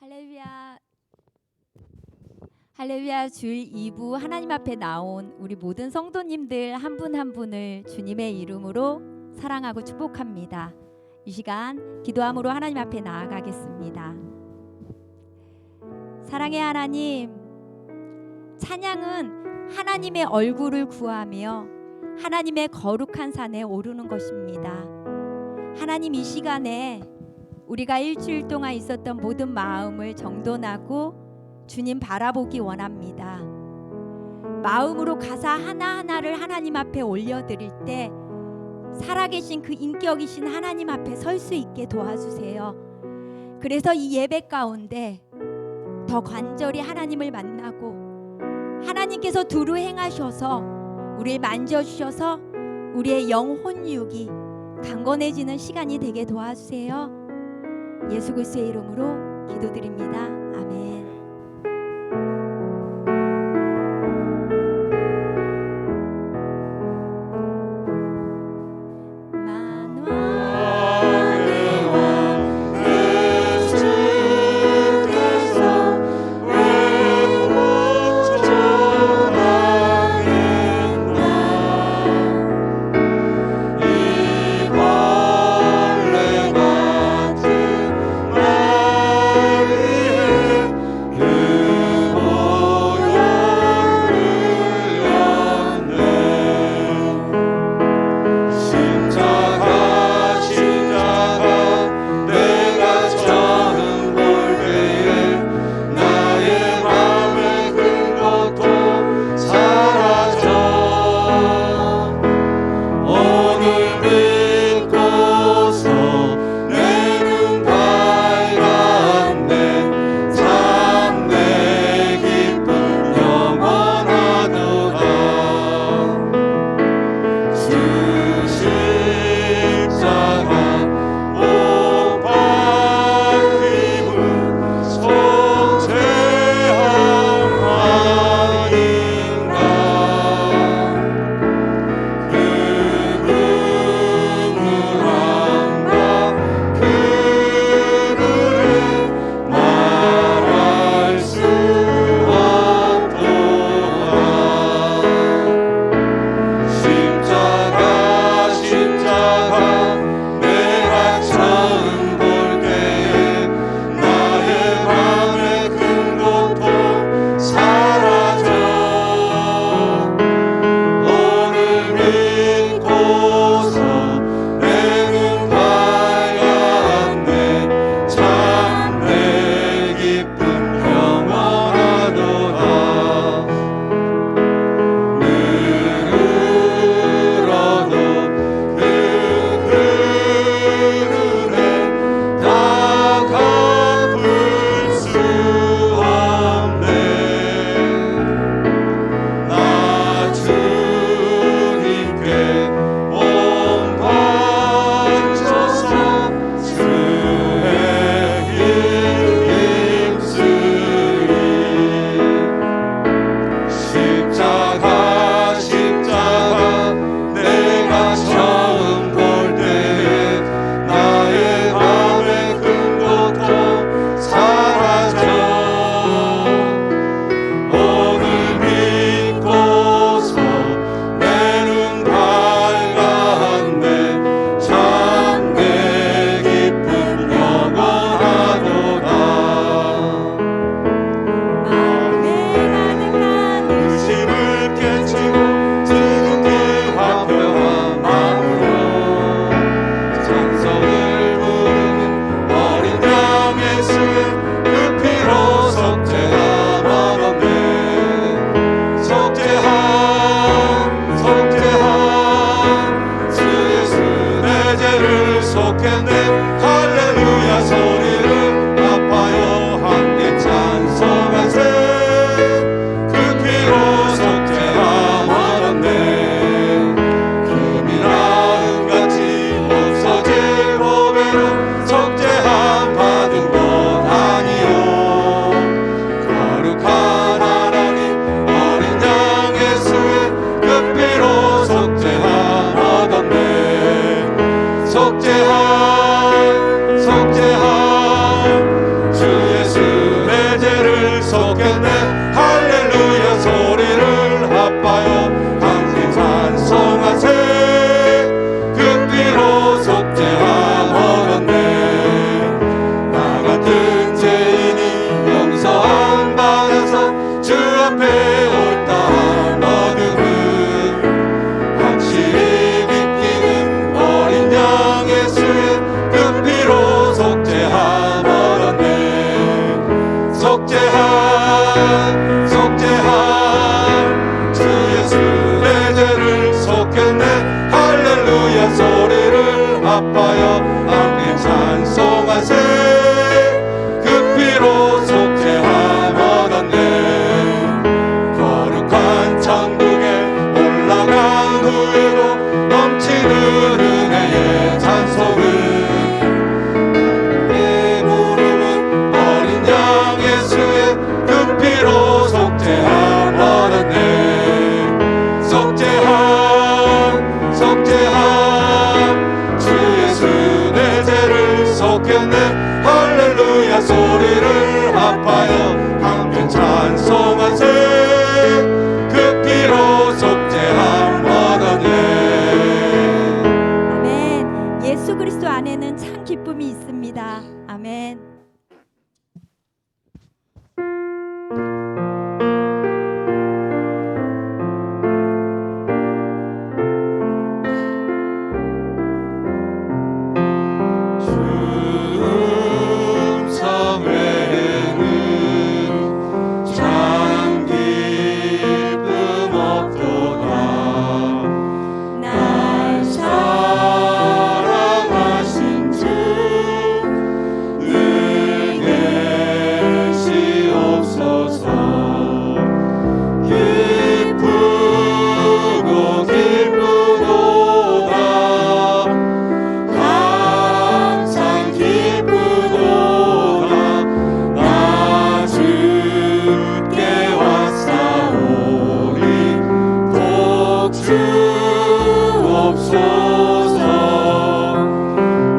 할렐루야. 할렐루야. 주일 2부 하나님 앞에 나온 우리 모든 성도님들 한 분 한 분을 주님의 이름으로 사랑하고 축복합니다. 이 시간 기도함으로 하나님 앞에 나아가겠습니다. 사랑의 하나님, 찬양은 하나님의 얼굴을 구하며 하나님의 거룩한 산에 오르는 것입니다. 하나님, 이 시간에 우리가 일주일 동안 있었던 모든 마음을 정돈하고 주님 바라보기 원합니다. 마음으로 가사 하나하나를 하나님 앞에 올려드릴 때 살아계신 그 인격이신 하나님 앞에 설 수 있게 도와주세요. 그래서 이 예배 가운데 더 간절히 하나님을 만나고 하나님께서 두루 행하셔서 우리를 만져주셔서 우리의 영혼 육이 강건해지는 시간이 되게 도와주세요. 예수 그리스도의 이름으로 기도드립니다. 아멘.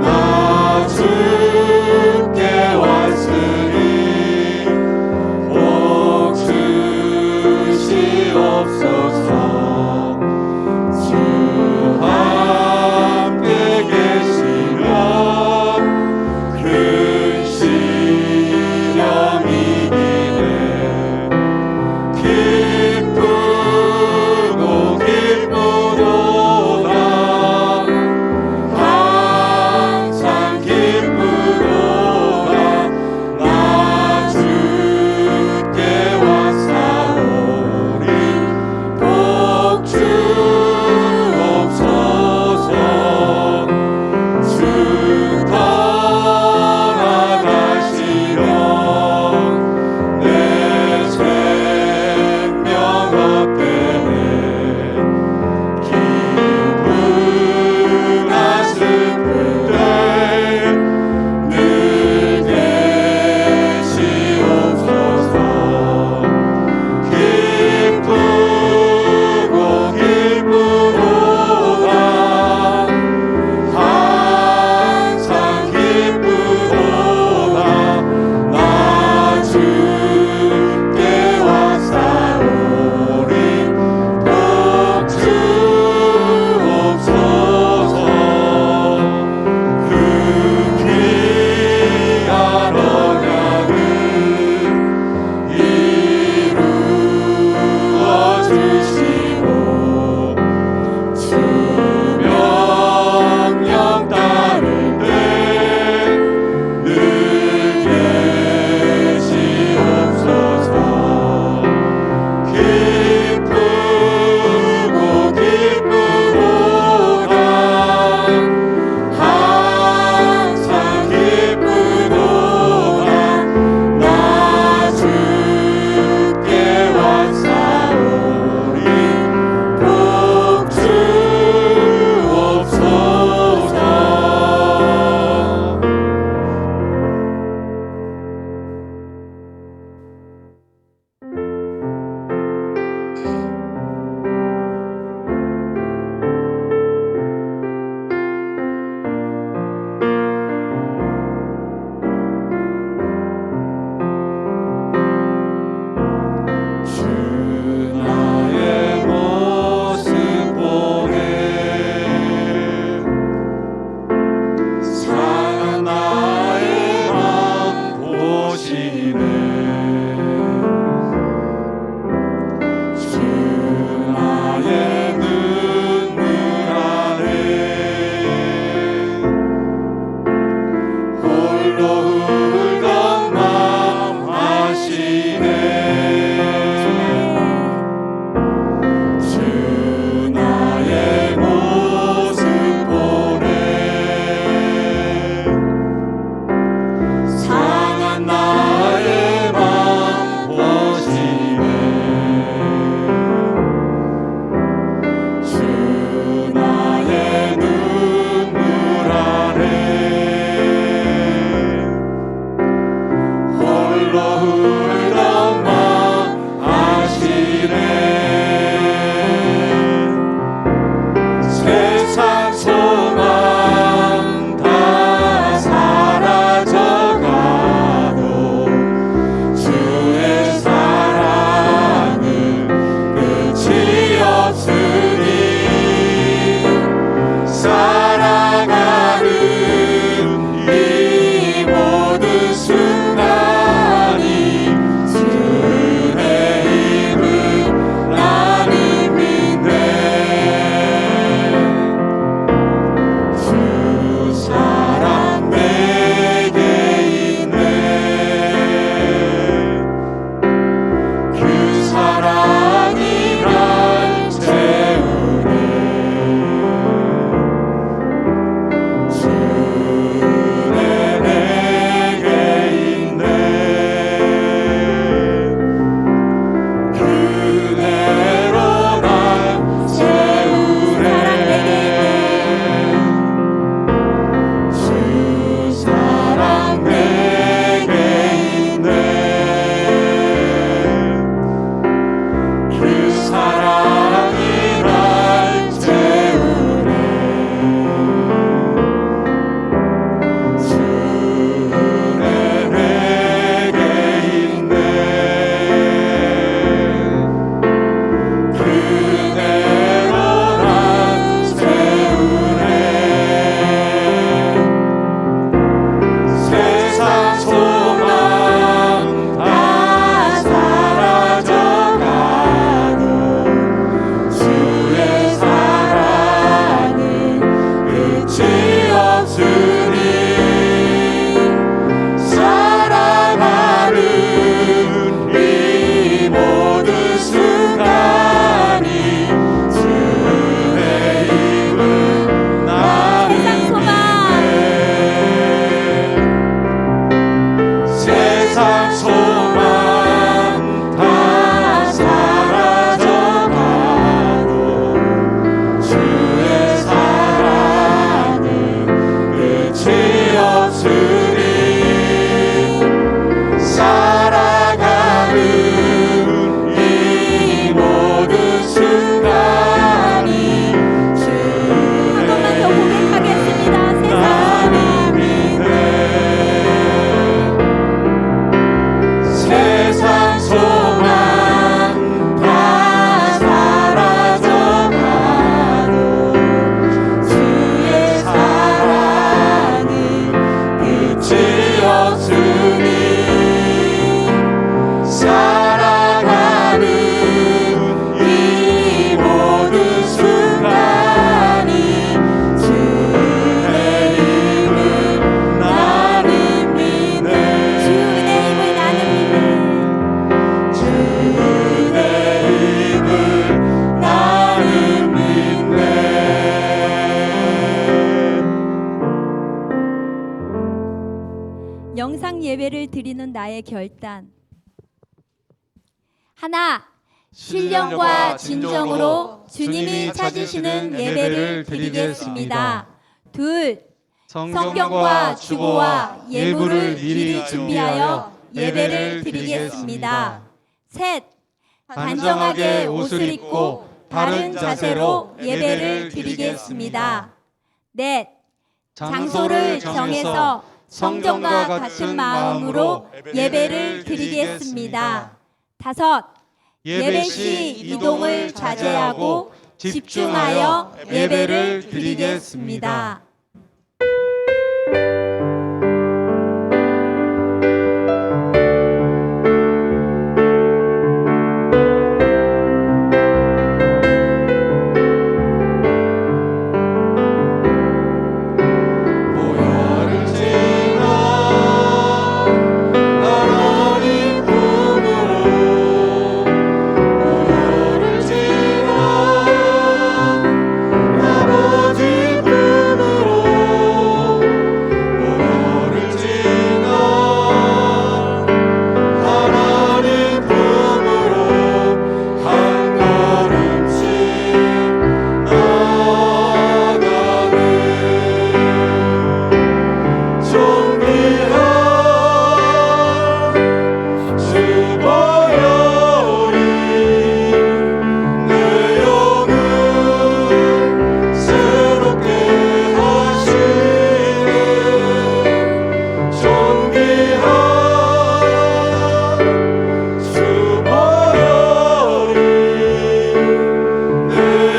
나 주께 왔으니 복 주시옵소서. 주 함께 계시면 큰 시련이 이기네. 기쁘고 기쁘도다 예배를 드리는 나의 결단. 하나, 신령과 진정으로 주님이 찾으시는 예배를 드리겠습니다. 둘, 성경과 주보와 예물을 미리 준비하여 예배를 드리겠습니다. 셋, 단정하게 옷을 입고 바른 자세로 예배를 드리겠습니다. 넷, 장소를 정해서 성전과 같은 마음으로 예배를 드리겠습니다. 다섯, 예배 시 이동을 자제하고 집중하여 예배를 드리겠습니다. 보혈을 지나 하나님 품으로 보혈을 지나 아버지 품으로 보혈을 지나 하나님 품으로 한 걸음씩 나가네. 존귀한 주 보혈이 내 영을 새롭게 하시네. 존귀한 주 보혈이 내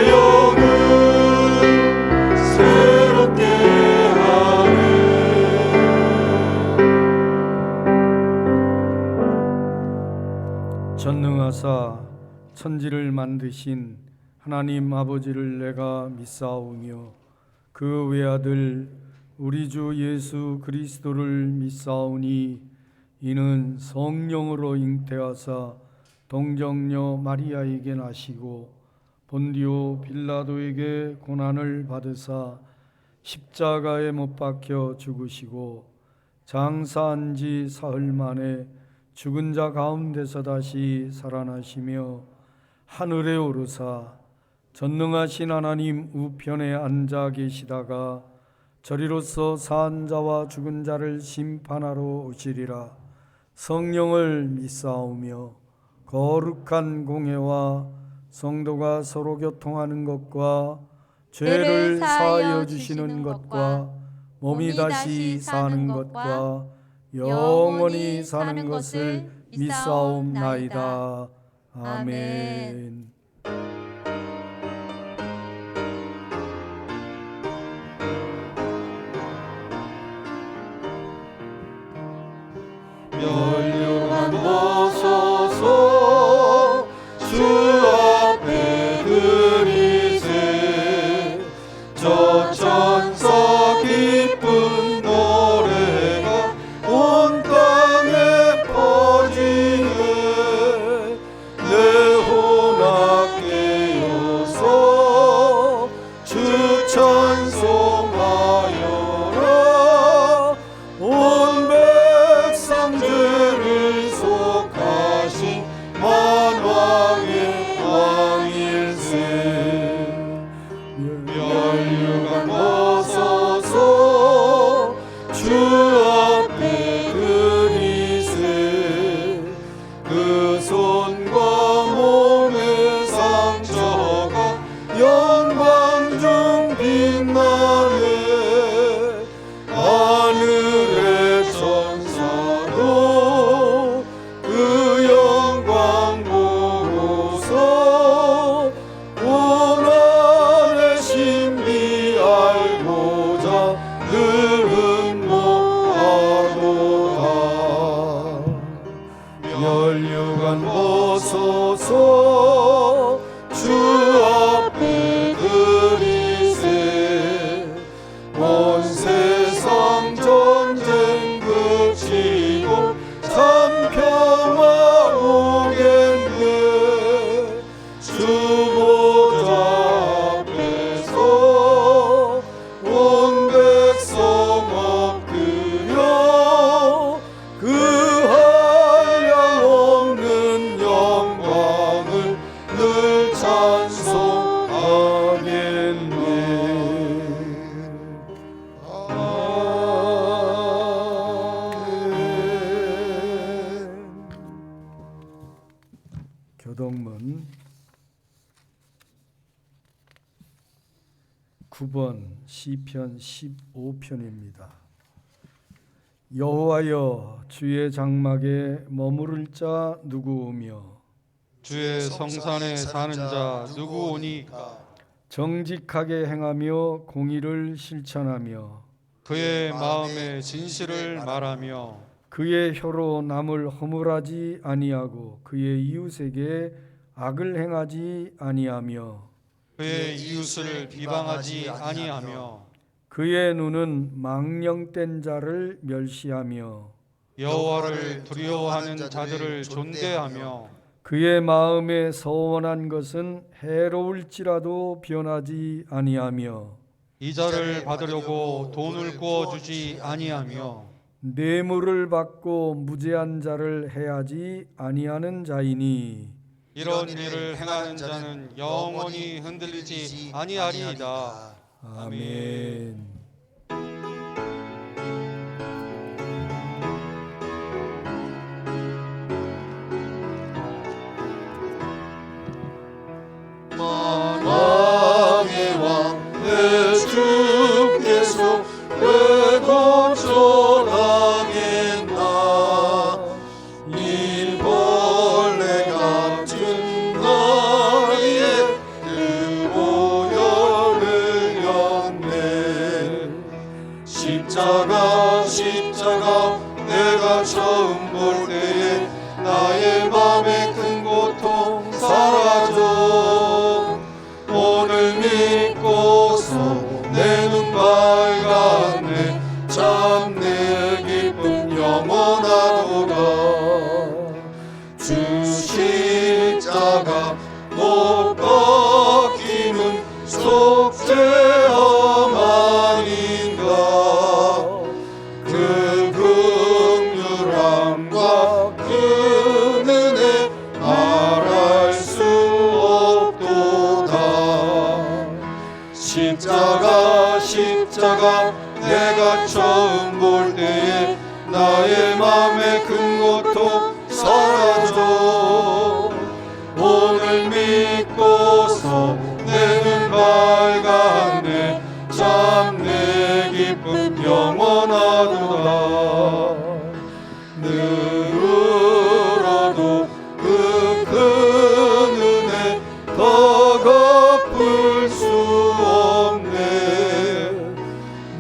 영을 새롭게 하네. 전능하사 천지를 만드신 하나님 아버지를 내가 믿사오며 그 외아들 우리 주 예수 그리스도를 믿사오니 이는 성령으로 잉태하사 동정녀 마리아에게 나시고 본디오 빌라도에게 고난을 받으사 십자가에 못 박혀 죽으시고 장사한 지 사흘 만에 죽은 자 가운데서 다시 살아나시며 하늘에 오르사 전능하신 하나님 우편에 앉아 계시다가 저리로서 산 자와 죽은 자를 심판하러 오시리라. 성령을 믿사오며 거룩한 공회와 성도가 서로 교통하는 것과 죄를 사하여 주시는 것과 몸이 다시 사는 것과 영원히 사는 것을 믿사옵나이다. 아멘. 연료만 벗어서 주 앞에 드리세. 저 천사 기쁜 노래가 온 땅에 퍼지네. 내 혼악 깨어서 주 찬송하여라. 온 백성들 9번 시편 15편입니다. 여호와여, 주의 장막에 머무를 자 누구오며 주의 성산에 사는 자 누구오니까? 정직하게 행하며 공의를 실천하며 그의 마음에 진실을 말하며 그의 혀로 남을 허물하지 아니하고 그의 이웃에게 악을 행하지 아니하며 그의 이웃을 비방하지 아니하며 그의 눈은 망령된 자를 멸시하며 여호와를 두려워하는 자들을 존대하며 그의 마음에 서원한 것은 해로울지라도 변하지 아니하며 이자를 받으려고 돈을 구워주지 아니하며 뇌물을 받고 무죄한 자를 해하지 아니하는 자이니 이런 일을 행하는 자는 영원히 흔들리지 아니하리이다. 아멘. 만왕의 왕 내 주께서 왜 거절하겠나? 이 벌레 같은 나이에 그 보혈을 였네. 십자가 내가 처음 볼 때에 나의 맘에 큰 고통 사라져. 오늘 믿고서 내 눈 밝았네. 참 내 기쁨 영원하도다. 주 십자가 못 벗기는 속죄함 아닌가. 그 긍휼함과 그 은혜 말할 수 없도다. 십자가 내가 처음 볼 때에 나의 맘에 큰 고통 사라져. 오늘 믿고서 내 눈 밝았네. 참 내 기쁨 영원하도다. 늘어도 그 큰 은혜 더 갚을 수 없네.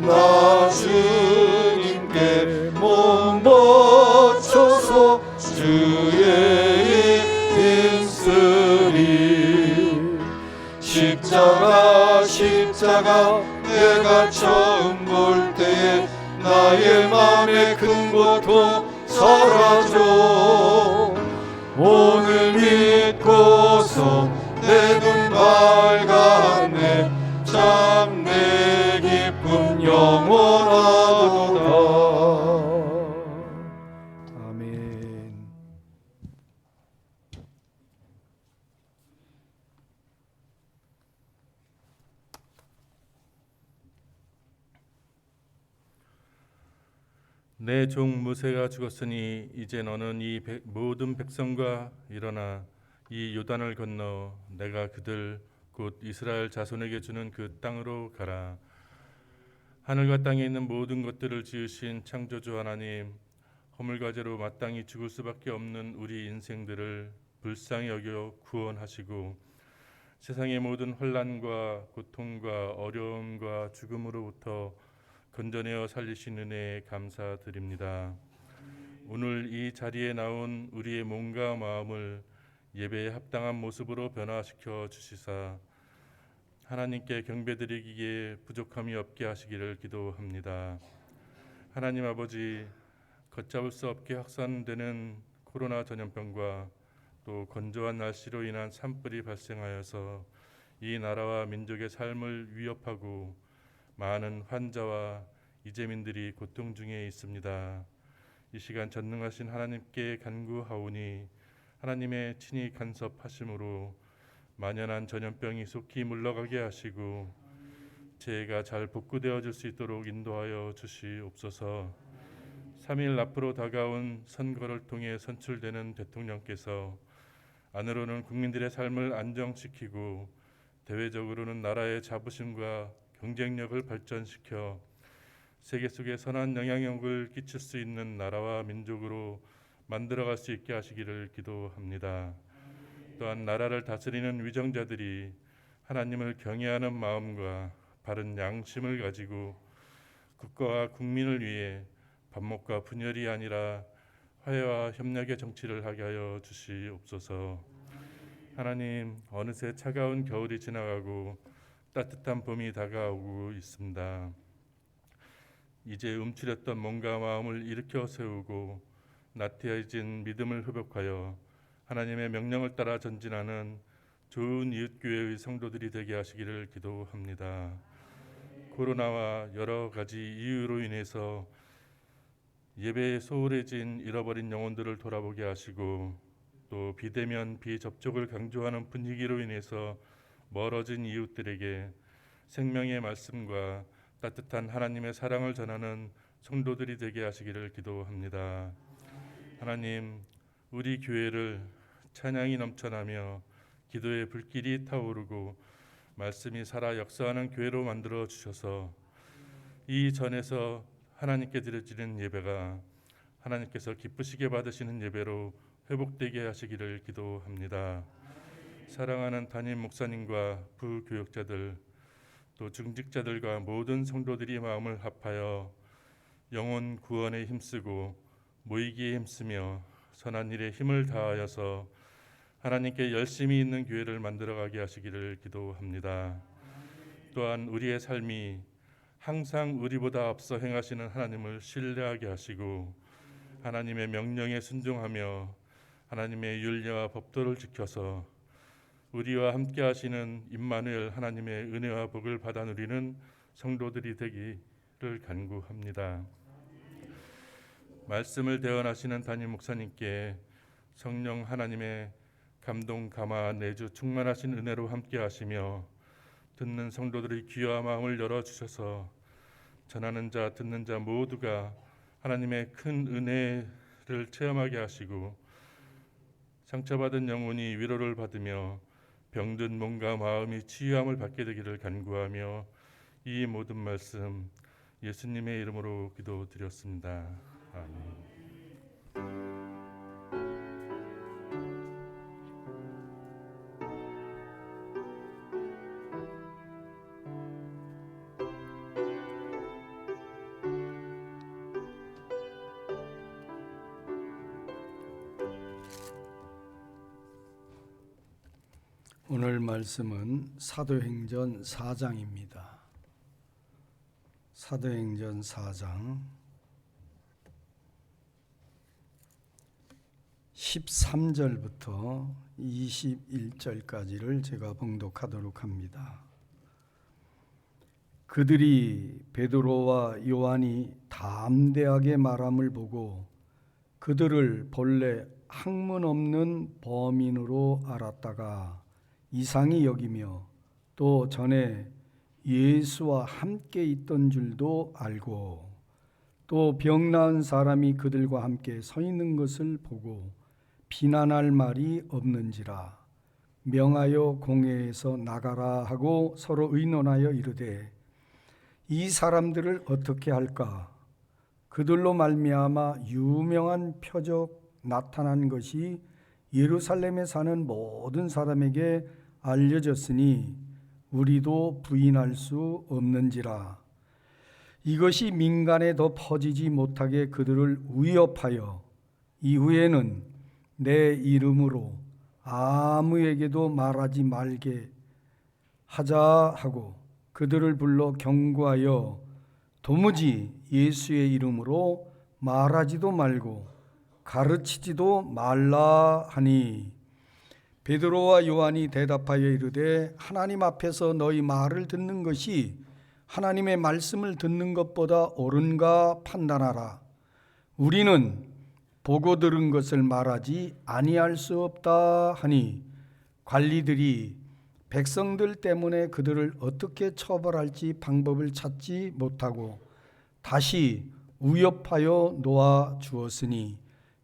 나 주님께 몸 바쳐서 주의 힘쓰리. 십자가 내가 처음 볼 때에 나의 맘에 큰 고통 사라져. 오늘 믿고서 내 눈 밝았네. 참 내 기쁨 영원하도다. 아멘. 내 종 모세가 죽었으니 이제 너는 이 모든 백성과 일어나 이 요단을 건너 내가 그들 곧 이스라엘 자손에게 주는 그 땅으로 가라. 하늘과 땅에 있는 모든 것들을 지으신 창조주 하나님, 허물과제로 마땅히 죽을 수밖에 없는 우리 인생들을 불쌍히 여겨 구원하시고 세상의 모든 혼란과 고통과 어려움과 죽음으로부터 건져내어 살리신 은혜에 감사드립니다. 오늘 이 자리에 나온 우리의 몸과 마음을 예배에 합당한 모습으로 변화시켜 주시사 하나님께 경배드리기에 부족함이 없게 하시기를 기도합니다. 하나님 아버지, 걷잡을 수 없게 확산되는 코로나 전염병과 또 건조한 날씨로 인한 산불이 발생하여서 이 나라와 민족의 삶을 위협하고 많은 환자와 이재민들이 고통 중에 있습니다. 이 시간 전능하신 하나님께 간구하오니 하나님의 친히 간섭하심으로 만연한 전염병이 속히 물러가게 하시고 재해가 잘 복구되어질 수 있도록 인도하여 주시옵소서. 3일 앞으로 다가온 선거를 통해 선출되는 대통령께서 안으로는 국민들의 삶을 안정시키고 대외적으로는 나라의 자부심과 경쟁력을 발전시켜 세계 속에 선한 영향력을 끼칠 수 있는 나라와 민족으로 만들어갈 수 있게 하시기를 기도합니다. 또한 나라를 다스리는 위정자들이 하나님을 경외하는 마음과 바른 양심을 가지고 국가와 국민을 위해 반목과 분열이 아니라 화해와 협력의 정치를 하게 하여 주시옵소서. 하나님, 어느새 차가운 겨울이 지나가고 따뜻한 봄이 다가오고 있습니다. 이제 움츠렸던 몸과 마음을 일으켜 세우고 나태해진 믿음을 회복하여 하나님의 명령을 따라 전진하는 좋은 이웃교회의 성도들이 되게 하시기를 기도합니다. 코로나와 여러 가지 이유로 인해서 예배에 소홀해진 잃어버린 영혼들을 돌아보게 하시고 또 비대면 비접촉을 강조하는 분위기로 인해서 멀어진 이웃들에게 생명의 말씀과 따뜻한 하나님의 사랑을 전하는 성도들이 되게 하시기를 기도합니다. 하나님, 우리 교회를 찬양이 넘쳐나며 기도의 불길이 타오르고 말씀이 살아 역사하는 교회로 만들어 주셔서 이 전에서 하나님께 드려지는 예배가 하나님께서 기쁘시게 받으시는 예배로 회복되게 하시기를 기도합니다. 사랑하는 담임 목사님과 부교역자들 또 중직자들과 모든 성도들이 마음을 합하여 영혼 구원에 힘쓰고 모이기에 힘쓰며 선한 일에 힘을 다하여서 하나님께 열심히 있는 교회를 만들어가게 하시기를 기도합니다. 또한 우리의 삶이 항상 우리보다 앞서 행하시는 하나님을 신뢰하게 하시고 하나님의 명령에 순종하며 하나님의 율례와 법도를 지켜서 우리와 함께 하시는 임마누엘 하나님의 은혜와 복을 받아 누리는 성도들이 되기를 간구합니다. 말씀을 대언하시는 담임 목사님께 성령 하나님의 감동, 감화, 내주 충만하신 은혜로 함께 하시며 듣는 성도들의 귀와 마음을 열어주셔서 전하는 자, 듣는 자 모두가 하나님의 큰 은혜를 체험하게 하시고 상처받은 영혼이 위로를 받으며 병든 몸과 마음이 치유함을 받게 되기를 간구하며 이 모든 말씀 예수님의 이름으로 기도드렸습니다. 아멘. 오늘 말씀은 사도행전 4장입니다. 사도행전 4장 13절부터 21절까지를 제가 봉독하도록 합니다. 그들이 베드로와 요한이 담대하게 말함을 보고 그들을 본래 학문 없는 범인으로 알았다가 이상히 여기며 또 전에 예수와 함께 있던 줄도 알고 또 병 나은 사람이 그들과 함께 서 있는 것을 보고 비난할 말이 없는지라 명하여 공회에서 나가라 하고 서로 의논하여 이르되 이 사람들을 어떻게 할까? 그들로 말미암아 유명한 표적 나타난 것이 예루살렘에 사는 모든 사람에게 알려졌으니 우리도 부인할 수 없는지라. 이것이 민간에 더 퍼지지 못하게 그들을 위협하여 이후에는 내 이름으로 아무에게도 말하지 말게 하자 하고 그들을 불러 경고하여 도무지 예수의 이름으로 말하지도 말고 가르치지도 말라 하니 베드로와 요한이 대답하여 이르되 하나님 앞에서 너희 말을 듣는 것이 하나님의 말씀을 듣는 것보다 옳은가 판단하라. 우리는 보고 들은 것을 말하지 아니할 수 없다 하니 관리들이 백성들 때문에 그들을 어떻게 처벌할지 방법을 찾지 못하고 다시 위협하여 놓아 주었으니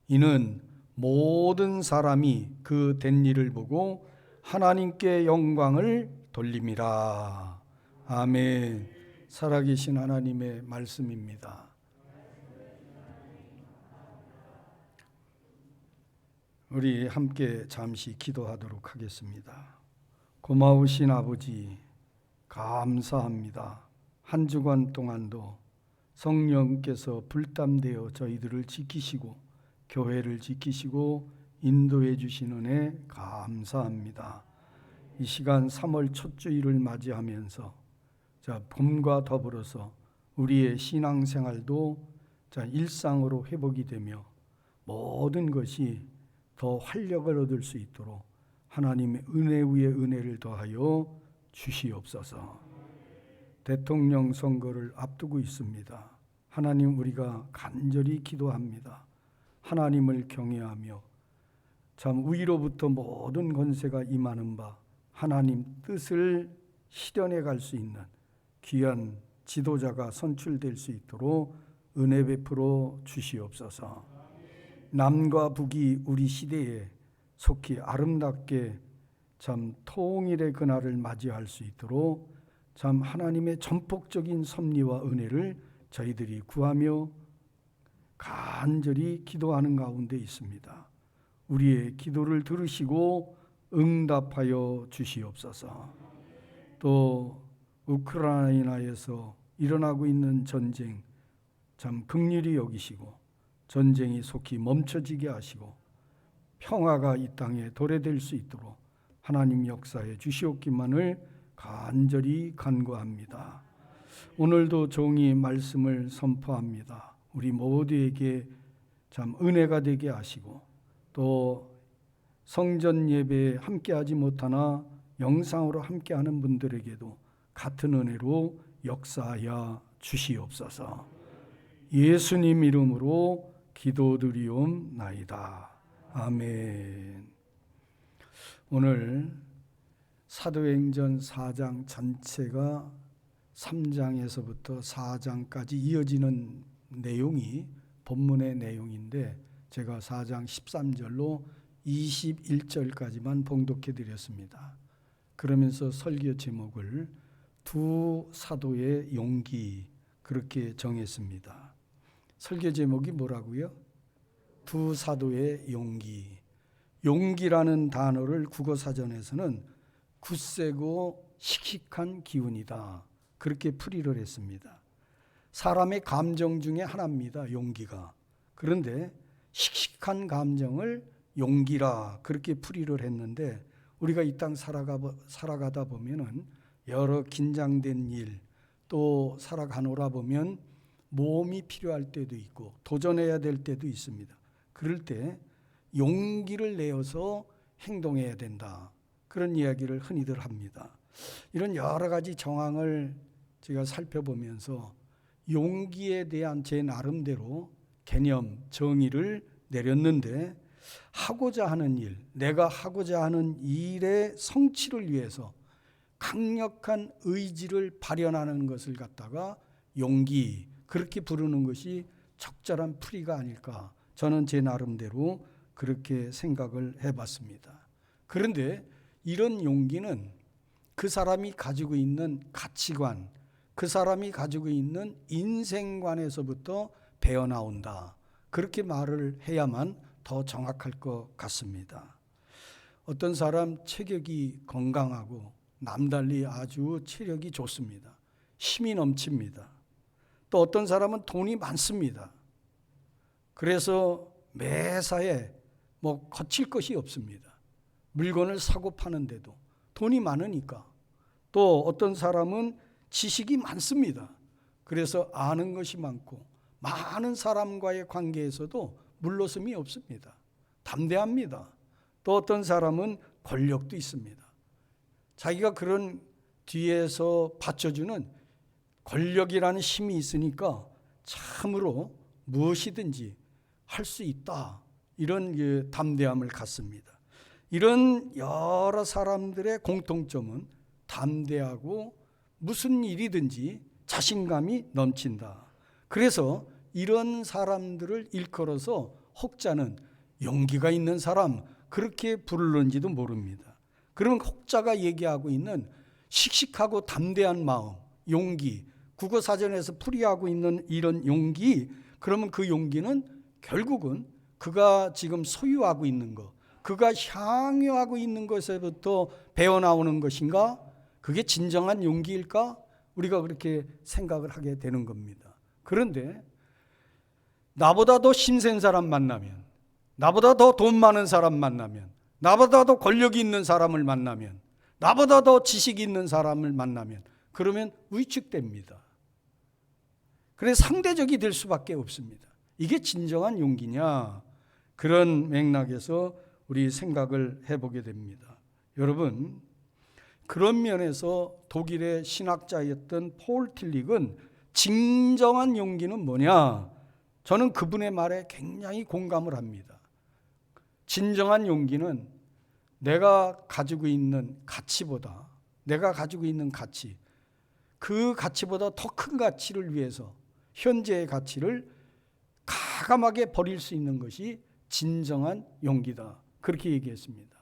이는 모든 사람이 그 된 일을 보고 하나님께 영광을 돌림이라. 아멘. 살아계신 하나님의 말씀입니다. 우리 함께 잠시 기도하도록 하겠습니다. 고마우신 아버지, 감사합니다. 한 주간 동안도 성령께서 불담되어 저희들을 지키시고 교회를 지키시고 인도해 주신 은혜 감사합니다. 이 시간 3월 첫 주일을 맞이하면서 봄과 더불어서 우리의 신앙생활도 일상으로 회복이 되며 모든 것이 더 활력을 얻을 수 있도록 하나님의 은혜 위에 은혜를 더하여 주시옵소서. 대통령 선거를 앞두고 있습니다. 하나님, 우리가 간절히 기도합니다. 하나님을 경외하며 참 위로부터 모든 권세가 임하는 바 하나님 뜻을 실현해 갈 수 있는 귀한 지도자가 선출될 수 있도록 은혜 베풀어 주시옵소서. 남과 북이 우리 시대에 속히 아름답게 참 통일의 그날을 맞이할 수 있도록 참 하나님의 전폭적인 섭리와 은혜를 저희들이 구하며 간절히 기도하는 가운데 있습니다. 우리의 기도를 들으시고 응답하여 주시옵소서. 또 우크라이나에서 일어나고 있는 전쟁 참 긍휼히 여기시고 전쟁이 속히 멈춰지게 하시고 평화가 이 땅에 도래될 수 있도록 하나님 역사해 주시옵기만을 간절히 간구합니다. 오늘도 종이 말씀을 선포합니다. 우리 모두에게 참 은혜가 되게 하시고 또 성전 예배에 함께하지 못하나 영상으로 함께하는 분들에게도 같은 은혜로 역사하여 주시옵소서. 예수님 이름으로 기도드리옵나이다. 아멘. 오늘 사도행전 4장 전체가 3장에서부터 4장까지 이어지는 내용이 본문의 내용인데 제가 4장 13절로 21절까지만 봉독해 드렸습니다. 그러면서 설교 제목을 두 사도의 용기 그렇게 정했습니다. 설교 제목이 뭐라고요? 두 사도의 용기. 용기라는 단어를 국어사전에서는 굳세고 씩씩한 기운이다. 그렇게 풀이를 했습니다. 사람의 감정 중에 하나입니다. 용기가. 그런데 씩씩한 감정을 용기라 그렇게 풀이를 했는데 우리가 이 땅 살아가다 보면은 여러 긴장된 일 또 살아가노라 보면 모험이 필요할 때도 있고 도전해야 될 때도 있습니다. 그럴 때 용기를 내어서 행동해야 된다. 그런 이야기를 흔히들 합니다. 이런 여러 가지 정황을 제가 살펴보면서 용기에 대한 제 나름대로 개념, 정의를 내렸는데 하고자 하는 일, 내가 하고자 하는 일의 성취를 위해서 강력한 의지를 발현하는 것을 갖다가 용기, 그렇게 부르는 것이 적절한 풀이가 아닐까. 저는 제 나름대로 그렇게 생각을 해봤습니다. 그런데 이런 용기는 그 사람이 가지고 있는 가치관, 그 사람이 가지고 있는 인생관에서부터 배어나온다. 그렇게 말을 해야만 더 정확할 것 같습니다. 어떤 사람 체격이 건강하고 남달리 아주 체력이 좋습니다. 힘이 넘칩니다. 또 어떤 사람은 돈이 많습니다. 그래서 매사에 거칠 것이 없습니다. 물건을 사고 파는데도 돈이 많으니까. 또 어떤 사람은 지식이 많습니다. 그래서 아는 것이 많고 많은 사람과의 관계에서도 물러섬이 없습니다. 담대합니다. 또 어떤 사람은 권력도 있습니다. 자기가 그런 뒤에서 받쳐주는 권력이라는 힘이 있으니까 참으로 무엇이든지 할 수 있다. 이런 담대함을 갖습니다. 이런 여러 사람들의 공통점은 담대하고 무슨 일이든지 자신감이 넘친다. 그래서 이런 사람들을 일컬어서 혹자는 용기가 있는 사람 그렇게 부르는지도 모릅니다. 그러면 혹자가 얘기하고 있는 씩씩하고 담대한 마음, 용기, 국어사전에서 풀이하고 있는 이런 용기, 그러면 그 용기는 결국은 그가 지금 소유하고 있는 것, 그가 향유하고 있는 것에부터 배어나오는 것인가? 그게 진정한 용기일까? 우리가 그렇게 생각을 하게 되는 겁니다. 그런데 나보다 더 힘센 사람 만나면, 나보다 더 돈 많은 사람 만나면, 나보다 더 권력이 있는 사람을 만나면, 나보다 더 지식이 있는 사람을 만나면, 그러면 위축됩니다. 그래서 상대적이 될 수밖에 없습니다. 이게 진정한 용기냐? 그런 맥락에서 우리 생각을 해보게 됩니다. 여러분, 그런 면에서 독일의 신학자였던 폴 틸릭은 진정한 용기는 뭐냐? 저는 그분의 말에 굉장히 공감을 합니다. 진정한 용기는 내가 가지고 있는 가치보다, 내가 가지고 있는 가치, 그 가치보다 더 큰 가치를 위해서 현재의 가치를 가감하게 버릴 수 있는 것이 진정한 용기다. 그렇게 얘기했습니다.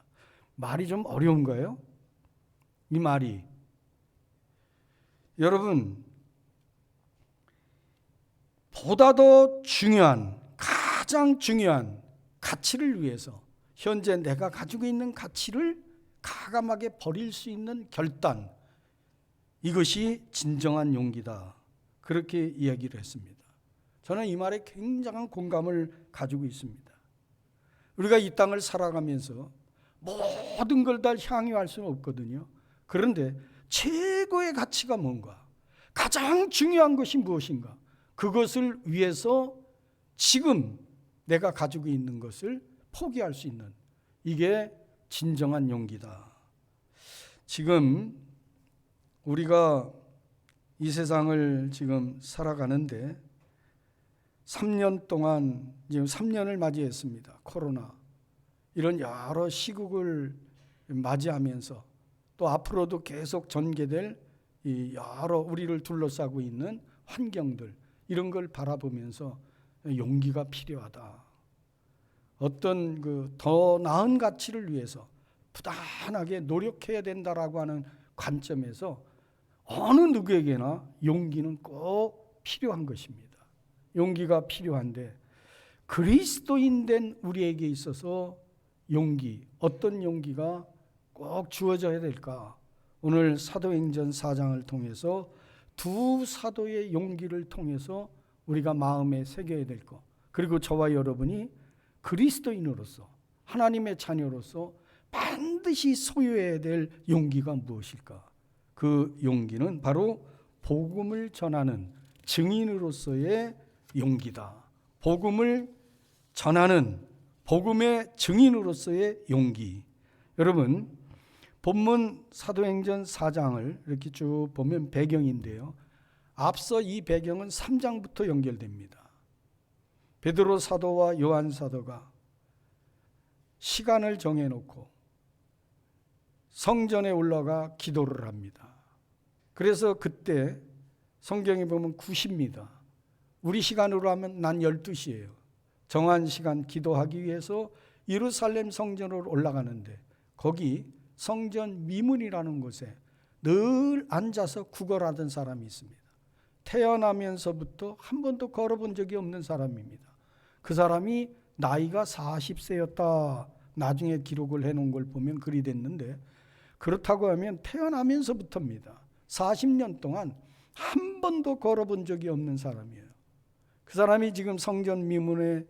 말이 좀 어려운가요? 이 말이. 여러분, 보다 더 중요한, 가장 중요한 가치를 위해서 현재 내가 가지고 있는 가치를 가감하게 버릴 수 있는 결단, 이것이 진정한 용기다. 그렇게 이야기를 했습니다. 저는 이 말에 굉장한 공감을 가지고 있습니다. 우리가 이 땅을 살아가면서 모든 걸 다 향유할 수는 없거든요. 그런데 최고의 가치가 뭔가, 가장 중요한 것이 무엇인가, 그것을 위해서 지금 내가 가지고 있는 것을 포기할 수 있는, 이게 진정한 용기다. 지금 우리가 이 세상을 지금 살아가는데 3년 동안, 지금 3년을 맞이했습니다. 코로나, 이런 여러 시국을 맞이하면서 또 앞으로도 계속 전개될 이 여러 우리를 둘러싸고 있는 환경들, 이런 걸 바라보면서 용기가 필요하다. 어떤 그 더 나은 가치를 위해서 부단하게 노력해야 된다라고 하는 관점에서 어느 누구에게나 용기는 꼭 필요한 것입니다. 용기가 필요한데 그리스도인 된 우리에게 있어서 용기, 어떤 용기가 꼭 주어져야 될까? 오늘 사도행전 4장을 통해서 두 사도의 용기를 통해서 우리가 마음에 새겨야 될 것, 그리고 저와 여러분이 그리스도인으로서, 하나님의 자녀로서 반드시 소유해야 될 용기가 무엇일까? 그 용기는 바로 복음을 전하는 증인으로서의 용기다. 복음을 전하는 복음의 증인으로서의 용기. 여러분, 본문 사도행전 4장을 이렇게 쭉 보면 배경인데요, 앞서 이 배경은 3장부터 연결됩니다. 베드로 사도와 요한 사도가 시간을 정해놓고 성전에 올라가 기도를 합니다. 그래서 그때 성경에 보면 9시입니다. 우리 시간으로 하면 난 12시예요. 정한 시간 기도하기 위해서 예루살렘 성전으로 올라가는데 거기 성전 미문이라는 곳에 늘 앉아서 구걸하던 사람이 있습니다. 태어나면서부터 한 번도 걸어본 적이 없는 사람입니다. 그 사람이 나이가 40세였다. 나중에 기록을 해놓은 걸 보면 그리 됐는데, 그렇다고 하면 태어나면서부터입니다. 40년 동안 한 번도 걸어본 적이 없는 사람이에요. 그 사람이 지금 성전 미문에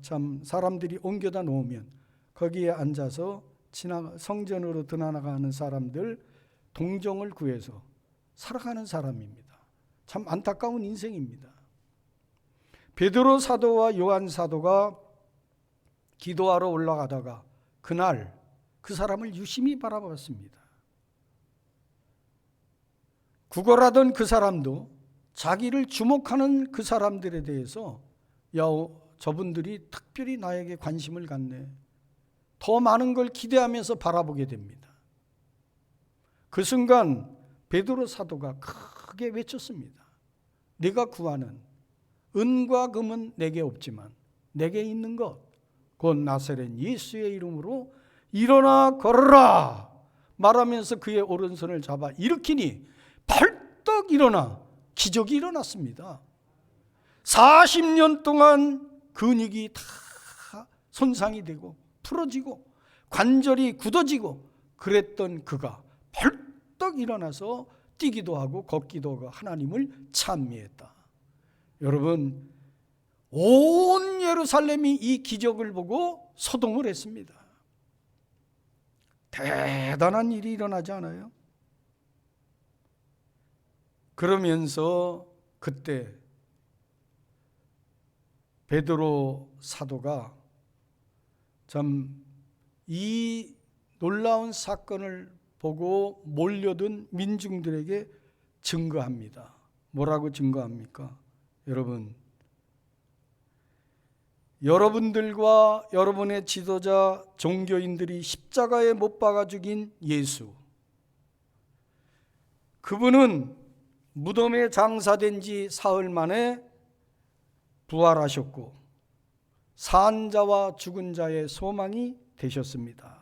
참 사람들이 옮겨다 놓으면 거기에 앉아서 성전으로 드나가는 사람들 동정을 구해서 살아가는 사람입니다. 참 안타까운 인생입니다. 베드로 사도와 요한 사도가 기도하러 올라가다가 그날 그 사람을 유심히 바라봤습니다. 구걸하던 그 사람도 자기를 주목하는 그 사람들에 대해서, 야, 저분들이 특별히 나에게 관심을 갖네, 더 많은 걸 기대하면서 바라보게 됩니다. 그 순간 베드로 사도가 크게 외쳤습니다. 네가 구하는 은과 금은 내게 없지만 내게 있는 것 곧 나사렛 예수의 이름으로 일어나 걸어라. 말하면서 그의 오른손을 잡아 일으키니 벌떡 일어나 기적이 일어났습니다. 40년 동안 근육이 다 손상이 되고 풀어지고 관절이 굳어지고 그랬던 그가 벌떡 일어나서 뛰기도 하고 걷기도 하고 하나님을 찬미했다. 여러분, 온 예루살렘이 이 기적을 보고 소동을 했습니다. 대단한 일이 일어나지 않아요? 그러면서 그때 베드로 사도가 참 이 놀라운 사건을 보고 몰려든 민중들에게 증거합니다. 뭐라고 증거합니까? 여러분, 여러분들과 여러분의 지도자 종교인들이 십자가에 못 박아 죽인 예수, 그분은 무덤에 장사된 지 사흘 만에 부활하셨고 산 자와 죽은 자의 소망이 되셨습니다.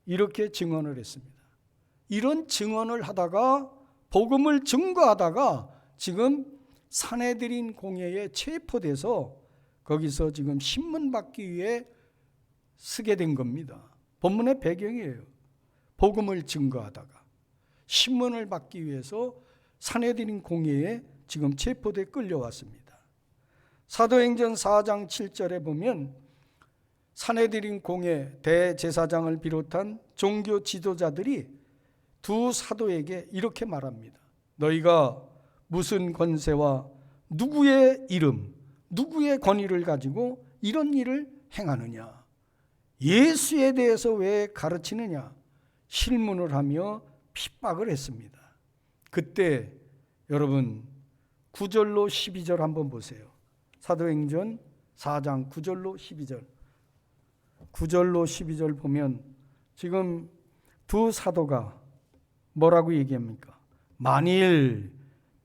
이렇게 증언을 했습니다. 이런 증언을 하다가 복음을 증거하다가 지금 산헤드린 공회에 체포돼서 거기서 지금 신문 받기 위해 쓰게 된 겁니다. 본문의 배경이에요. 복음을 증거하다가 신문을 받기 위해서 산헤드린 공회에 지금 체포돼 끌려왔습니다. 사도행전 4장 7절에 보면 산헤드린 공회 대제사장을 비롯한 종교 지도자들이 두 사도에게 이렇게 말합니다. 너희가 무슨 권세와 누구의 이름, 누구의 권위를 가지고 이런 일을 행하느냐? 예수에 대해서 왜 가르치느냐? 실문을 하며 핍박을 했습니다. 그때 여러분 9절로 12절 한번 보세요. 사도행전 4장 9절로 12절. 9절로 12절 보면 지금 두 사도가 뭐라고 얘기합니까? 만일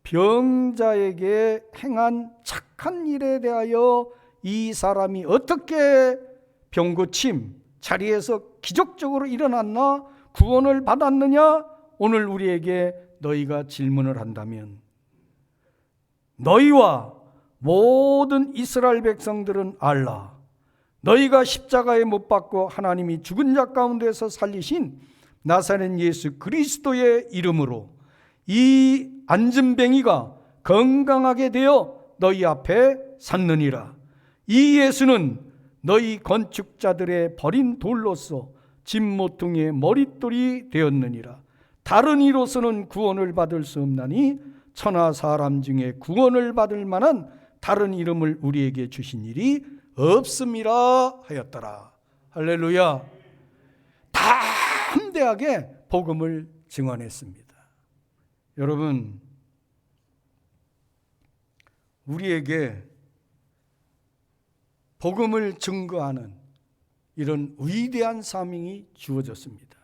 병자에게 행한 착한 일에 대하여 이 사람이 어떻게 병고침 자리에서 기적적으로 일어났나 구원을 받았느냐 오늘 우리에게 너희가 질문을 한다면 너희와 모든 이스라엘 백성들은 알라. 너희가 십자가에 못 박고 하나님이 죽은 자 가운데서 살리신 나사렛 예수 그리스도의 이름으로 이 안진뱅이가 건강하게 되어 너희 앞에 섰느니라. 이 예수는 너희 건축자들의 버린 돌로서 진모퉁이의 머릿돌이 되었느니라. 다른 이로서는 구원을 받을 수 없나니 천하 사람 중에 구원을 받을 만한 다른 이름을 우리에게 주신 일이 없음이라 하였더라. 할렐루야. 담대하게 복음을 증언했습니다. 여러분, 우리에게 복음을 증거하는 이런 위대한 사명이 주어졌습니다.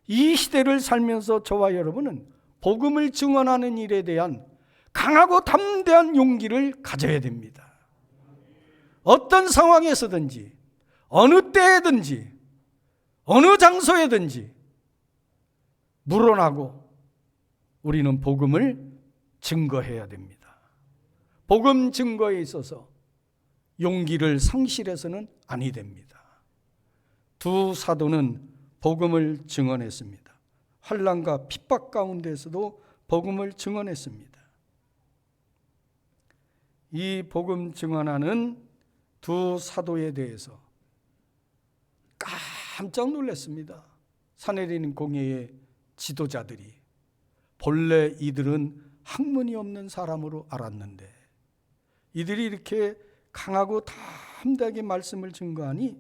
이 시대를 살면서 저와 여러분은 복음을 증언하는 일에 대한 강하고 담대한 용기를 가져야 됩니다. 어떤 상황에서든지 어느 때에든지 어느 장소에든지 물어나고 우리는 복음을 증거해야 됩니다. 복음 증거에 있어서 용기를 상실해서는 아니 됩니다. 두 사도는 복음을 증언했습니다. 환난과 핍박 가운데서도 복음을 증언했습니다. 이 복음 증언하는 두 사도에 대해서 깜짝 놀랐습니다. 산헤드린 공회의 지도자들이 본래 이들은 학문이 없는 사람으로 알았는데 이들이 이렇게 강하고 담대하게 말씀을 증거하니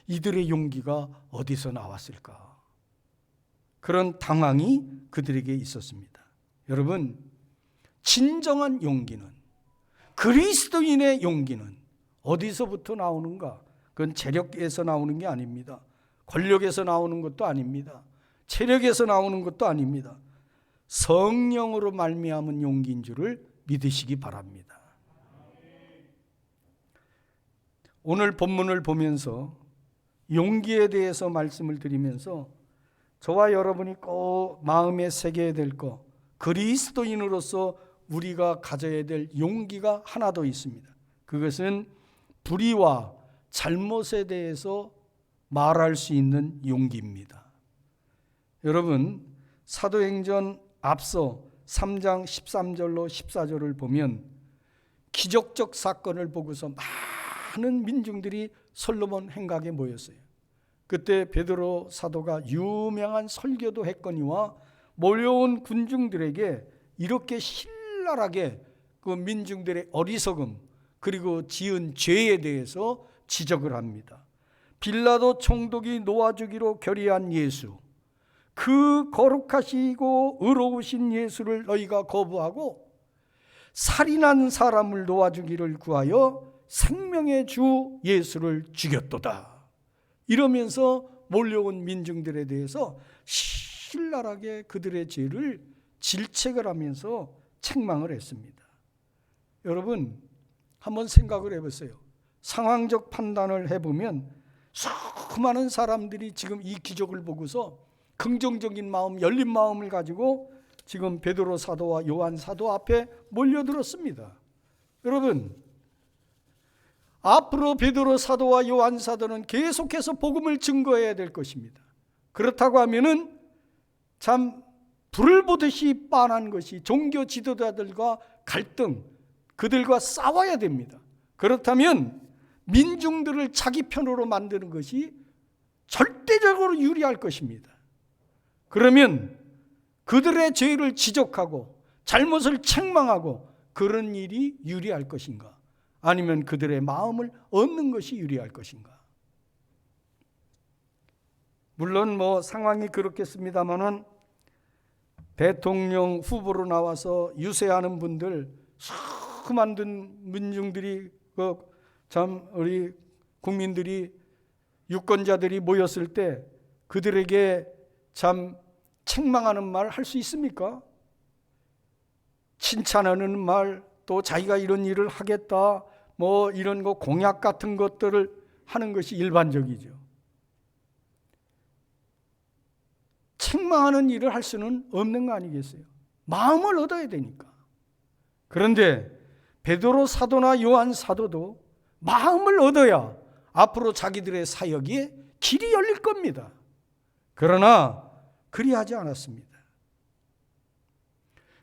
이들의 용기가 어디서 나왔을까? 그런 당황이 그들에게 있었습니다. 여러분, 진정한 용기는, 그리스도인의 용기는 어디서부터 나오는가? 그건 재력에서 나오는 게 아닙니다. 권력에서 나오는 것도 아닙니다. 체력에서 나오는 것도 아닙니다. 성령으로 말미암은 용기인 줄을 믿으시기 바랍니다. 오늘 본문을 보면서 용기에 대해서 말씀을 드리면서 저와 여러분이 꼭 마음에 새겨야 될 것, 그리스도인으로서 우리가 가져야 될 용기가 하나 더 있습니다. 그것은 불의와 잘못에 대해서 말할 수 있는 용기입니다. 여러분, 사도행전 앞서 3장 13절로 14절을 보면 기적적 사건을 보고서 많은 민중들이 솔로몬 행각에 모였어요. 그때 베드로 사도가 유명한 설교도 했거니와 몰려온 군중들에게 이렇게 신랄하게 그 민중들의 어리석음 그리고 지은 죄에 대해서 지적을 합니다. 빌라도 총독이 놓아주기로 결의한 예수, 그 거룩하시고 의로우신 예수를 너희가 거부하고 살인한 사람을 놓아주기를 구하여 생명의 주 예수를 죽였도다. 이러면서 몰려온 민중들에 대해서 신랄하게 그들의 죄를 질책을 하면서 책망을 했습니다. 여러분, 한번 생각을 해보세요. 상황적 판단을 해보면 수많은 사람들이 지금 이 기적을 보고서 긍정적인 마음, 열린 마음을 가지고 지금 베드로 사도와 요한 사도 앞에 몰려들었습니다. 여러분, 앞으로 베드로 사도와 요한 사도는 계속해서 복음을 증거해야 될 것입니다. 그렇다고 하면은 참 불을 보듯이 빤한 것이 종교 지도자들과 갈등, 그들과 싸워야 됩니다. 그렇다면 민중들을 자기 편으로 만드는 것이 절대적으로 유리할 것입니다. 그러면 그들의 죄를 지적하고 잘못을 책망하고 그런 일이 유리할 것인가? 아니면 그들의 마음을 얻는 것이 유리할 것인가? 물론 상황이 그렇겠습니다만은 대통령 후보로 나와서 유세하는 분들, 수많은 민중들이 참 우리 국민들이 유권자들이 모였을 때 그들에게 참 책망하는 말 할 수 있습니까? 칭찬하는 말, 또 자기가 이런 일을 하겠다, 이런 거 공약 같은 것들을 하는 것이 일반적이죠. 책망하는 일을 할 수는 없는 거 아니겠어요? 마음을 얻어야 되니까. 그런데 베드로 사도나 요한 사도도 마음을 얻어야 앞으로 자기들의 사역이 길이 열릴 겁니다. 그러나 그리하지 않았습니다.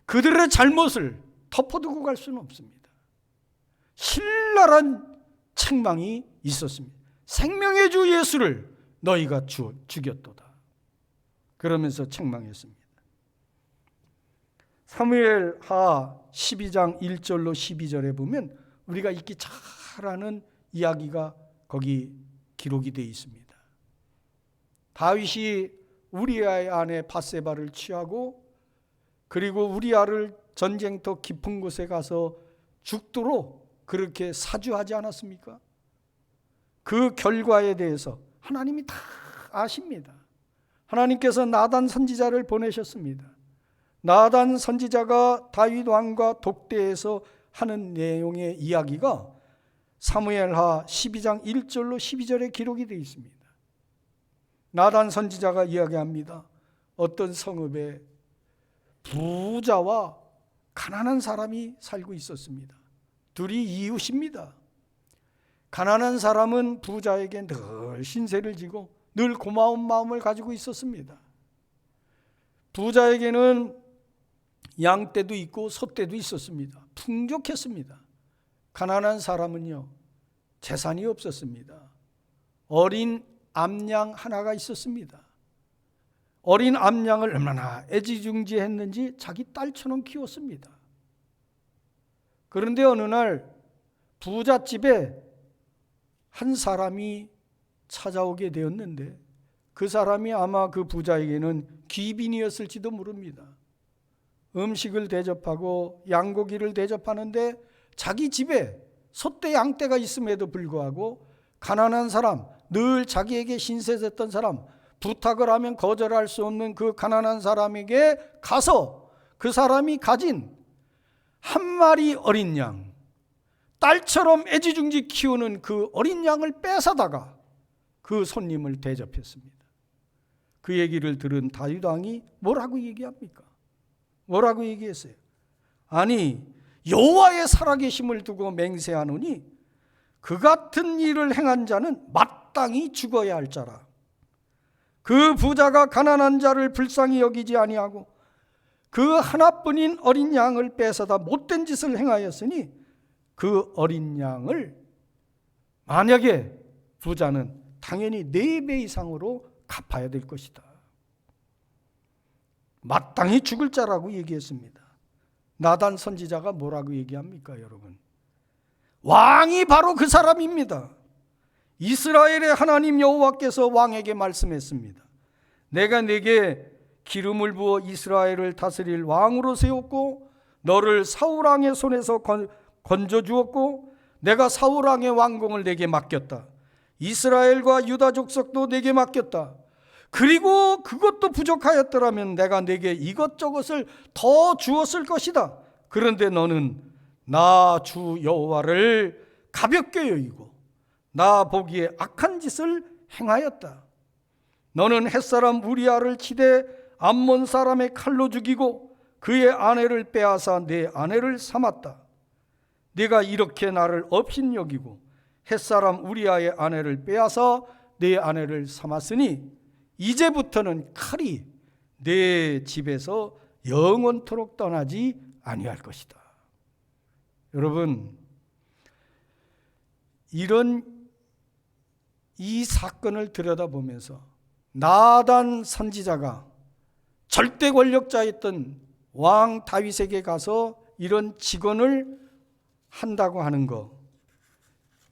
그들의 잘못을 덮어두고 갈 수는 없습니다. 신랄한 책망이 있었습니다. 생명의 주 예수를 너희가 죽였도다. 그러면서 책망했습니다. 사무엘하 12장 1절로 12절에 보면 우리가 읽기 잘하는 이야기가 거기 기록이 되어 있습니다. 다윗이 우리아의 아내 밧세바를 취하고 그리고 우리아를 전쟁터 깊은 곳에 가서 죽도록 그렇게 사주하지 않았습니까? 그 결과에 대해서 하나님이 다 아십니다. 하나님께서 나단 선지자를 보내셨습니다. 나단 선지자가 다윗 왕과 독대에서 하는 내용의 이야기가 사무엘하 12장 1절로 12절에 기록이 되어 있습니다. 나단 선지자가 이야기합니다. 어떤 성읍에 부자와 가난한 사람이 살고 있었습니다. 둘이 이웃입니다. 가난한 사람은 부자에게 늘 신세를 지고 늘 고마운 마음을 가지고 있었습니다. 부자에게는 양떼도 있고 소떼도 있었습니다. 풍족했습니다. 가난한 사람은요, 재산이 없었습니다. 어린 암양 하나가 있었습니다. 어린 암양을 얼마나 애지중지했는지 자기 딸처럼 키웠습니다. 그런데 어느 날 부잣집에 한 사람이 찾아오게 되었는데 그 사람이 아마 그 부자에게는 귀빈이었을지도 모릅니다. 음식을 대접하고 양고기를 대접하는데 자기 집에 소떼 양떼가 있음에도 불구하고 가난한 사람, 늘 자기에게 신세졌던 사람, 부탁을 하면 거절할 수 없는 그 가난한 사람에게 가서 그 사람이 가진 한 마리 어린 양, 딸처럼 애지중지 키우는 그 어린 양을 뺏어다가 그 손님을 대접했습니다. 그 얘기를 들은 다윗 왕이 뭐라고 얘기합니까? 뭐라고 얘기했어요? 아니, 여호와의 살아계심을 두고 맹세하노니 그 같은 일을 행한 자는 마땅히 죽어야 할 자라. 그 부자가 가난한 자를 불쌍히 여기지 아니하고 그 하나뿐인 어린 양을 뺏어다 못된 짓을 행하였으니 그 어린 양을 만약에 부자는 당연히 4배 이상으로 갚아야 될 것이다. 마땅히 죽을 자라고 얘기했습니다. 나단 선지자가 뭐라고 얘기합니까, 여러분? 왕이 바로 그 사람입니다. 이스라엘의 하나님 여호와께서 왕에게 말씀했습니다. 내가 네게 기름을 부어 이스라엘을 다스릴 왕으로 세웠고 너를 사울 왕의 손에서 건져 주었고 내가 사울 왕의 왕궁을 네게 맡겼다. 이스라엘과 유다 족속도 네게 맡겼다. 그리고 그것도 부족하였더라면 내가 네게 이것저것을 더 주었을 것이다. 그런데 너는 나 주 여호와를 가볍게 여기고 나 보기에 악한 짓을 행하였다. 너는 햇사람 우리아를 치되 암몬 사람의 칼로 죽이고 그의 아내를 빼앗아 내 아내를 삼았다. 네가 이렇게 나를 업신여기고 햇사람 우리아의 아내를 빼앗아 내 아내를 삼았으니 이제부터는 칼이 내 집에서 영원토록 떠나지 아니할 것이다. 여러분, 이 사건을 들여다보면서 나단 선지자가 절대 권력자였던 왕 다윗에게 가서 이런 직언을 한다고 하는 거,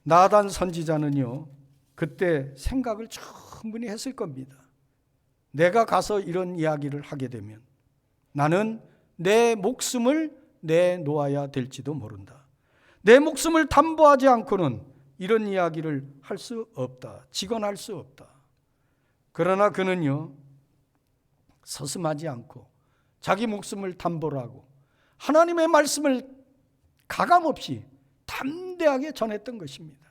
나단 선지자는요 그때 생각을 충분히 했을 겁니다. 내가 가서 이런 이야기를 하게 되면 나는 내 목숨을 내놓아야 될지도 모른다. 내 목숨을 담보하지 않고는 이런 이야기를 할 수 없다. 직언할 수 없다. 그러나 그는요 서슴하지 않고 자기 목숨을 담보로 하고 하나님의 말씀을 가감없이 담대하게 전했던 것입니다.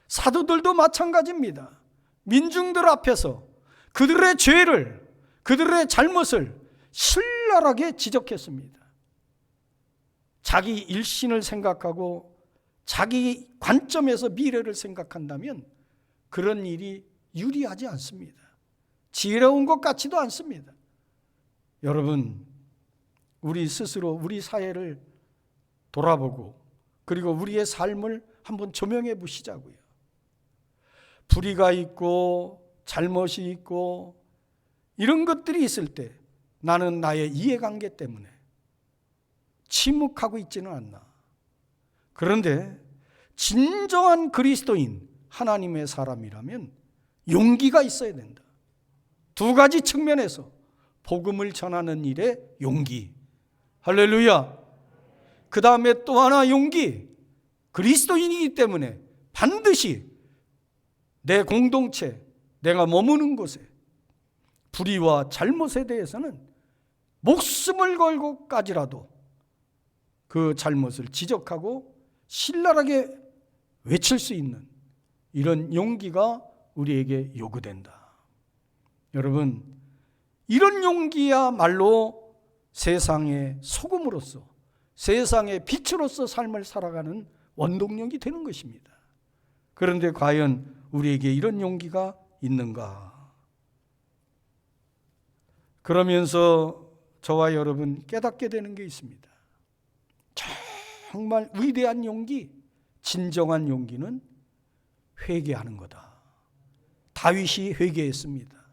사도들도 마찬가지입니다. 민중들 앞에서 그들의 죄를, 그들의 잘못을 신랄하게 지적했습니다. 자기 일신을 생각하고 자기 관점에서 미래를 생각한다면 그런 일이 유리하지 않습니다. 지혜로운 것 같지도 않습니다. 여러분, 우리 스스로 우리 사회를 돌아보고 그리고 우리의 삶을 한번 조명해 보시자고요. 불의가 있고 잘못이 있고 이런 것들이 있을 때 나는 나의 이해관계 때문에 침묵하고 있지는 않나. 그런데 진정한 그리스도인 하나님의 사람이라면 용기가 있어야 된다. 2가지 측면에서 복음을 전하는 일에 용기. 할렐루야. 그 다음에 또 하나 용기. 그리스도인이기 때문에 반드시 내 공동체, 내가 머무는 곳에 불의와 잘못에 대해서는 목숨을 걸고까지라도 그 잘못을 지적하고 신랄하게 외칠 수 있는 이런 용기가 우리에게 요구된다. 여러분, 이런 용기야말로 세상의 소금으로서, 세상의 빛으로서 삶을 살아가는 원동력이 되는 것입니다. 그런데 과연 우리에게 이런 용기가 있는가? 그러면서 저와 여러분 깨닫게 되는 게 있습니다. 정말 위대한 용기, 진정한 용기는 회개하는 거다. 다윗이 회개했습니다.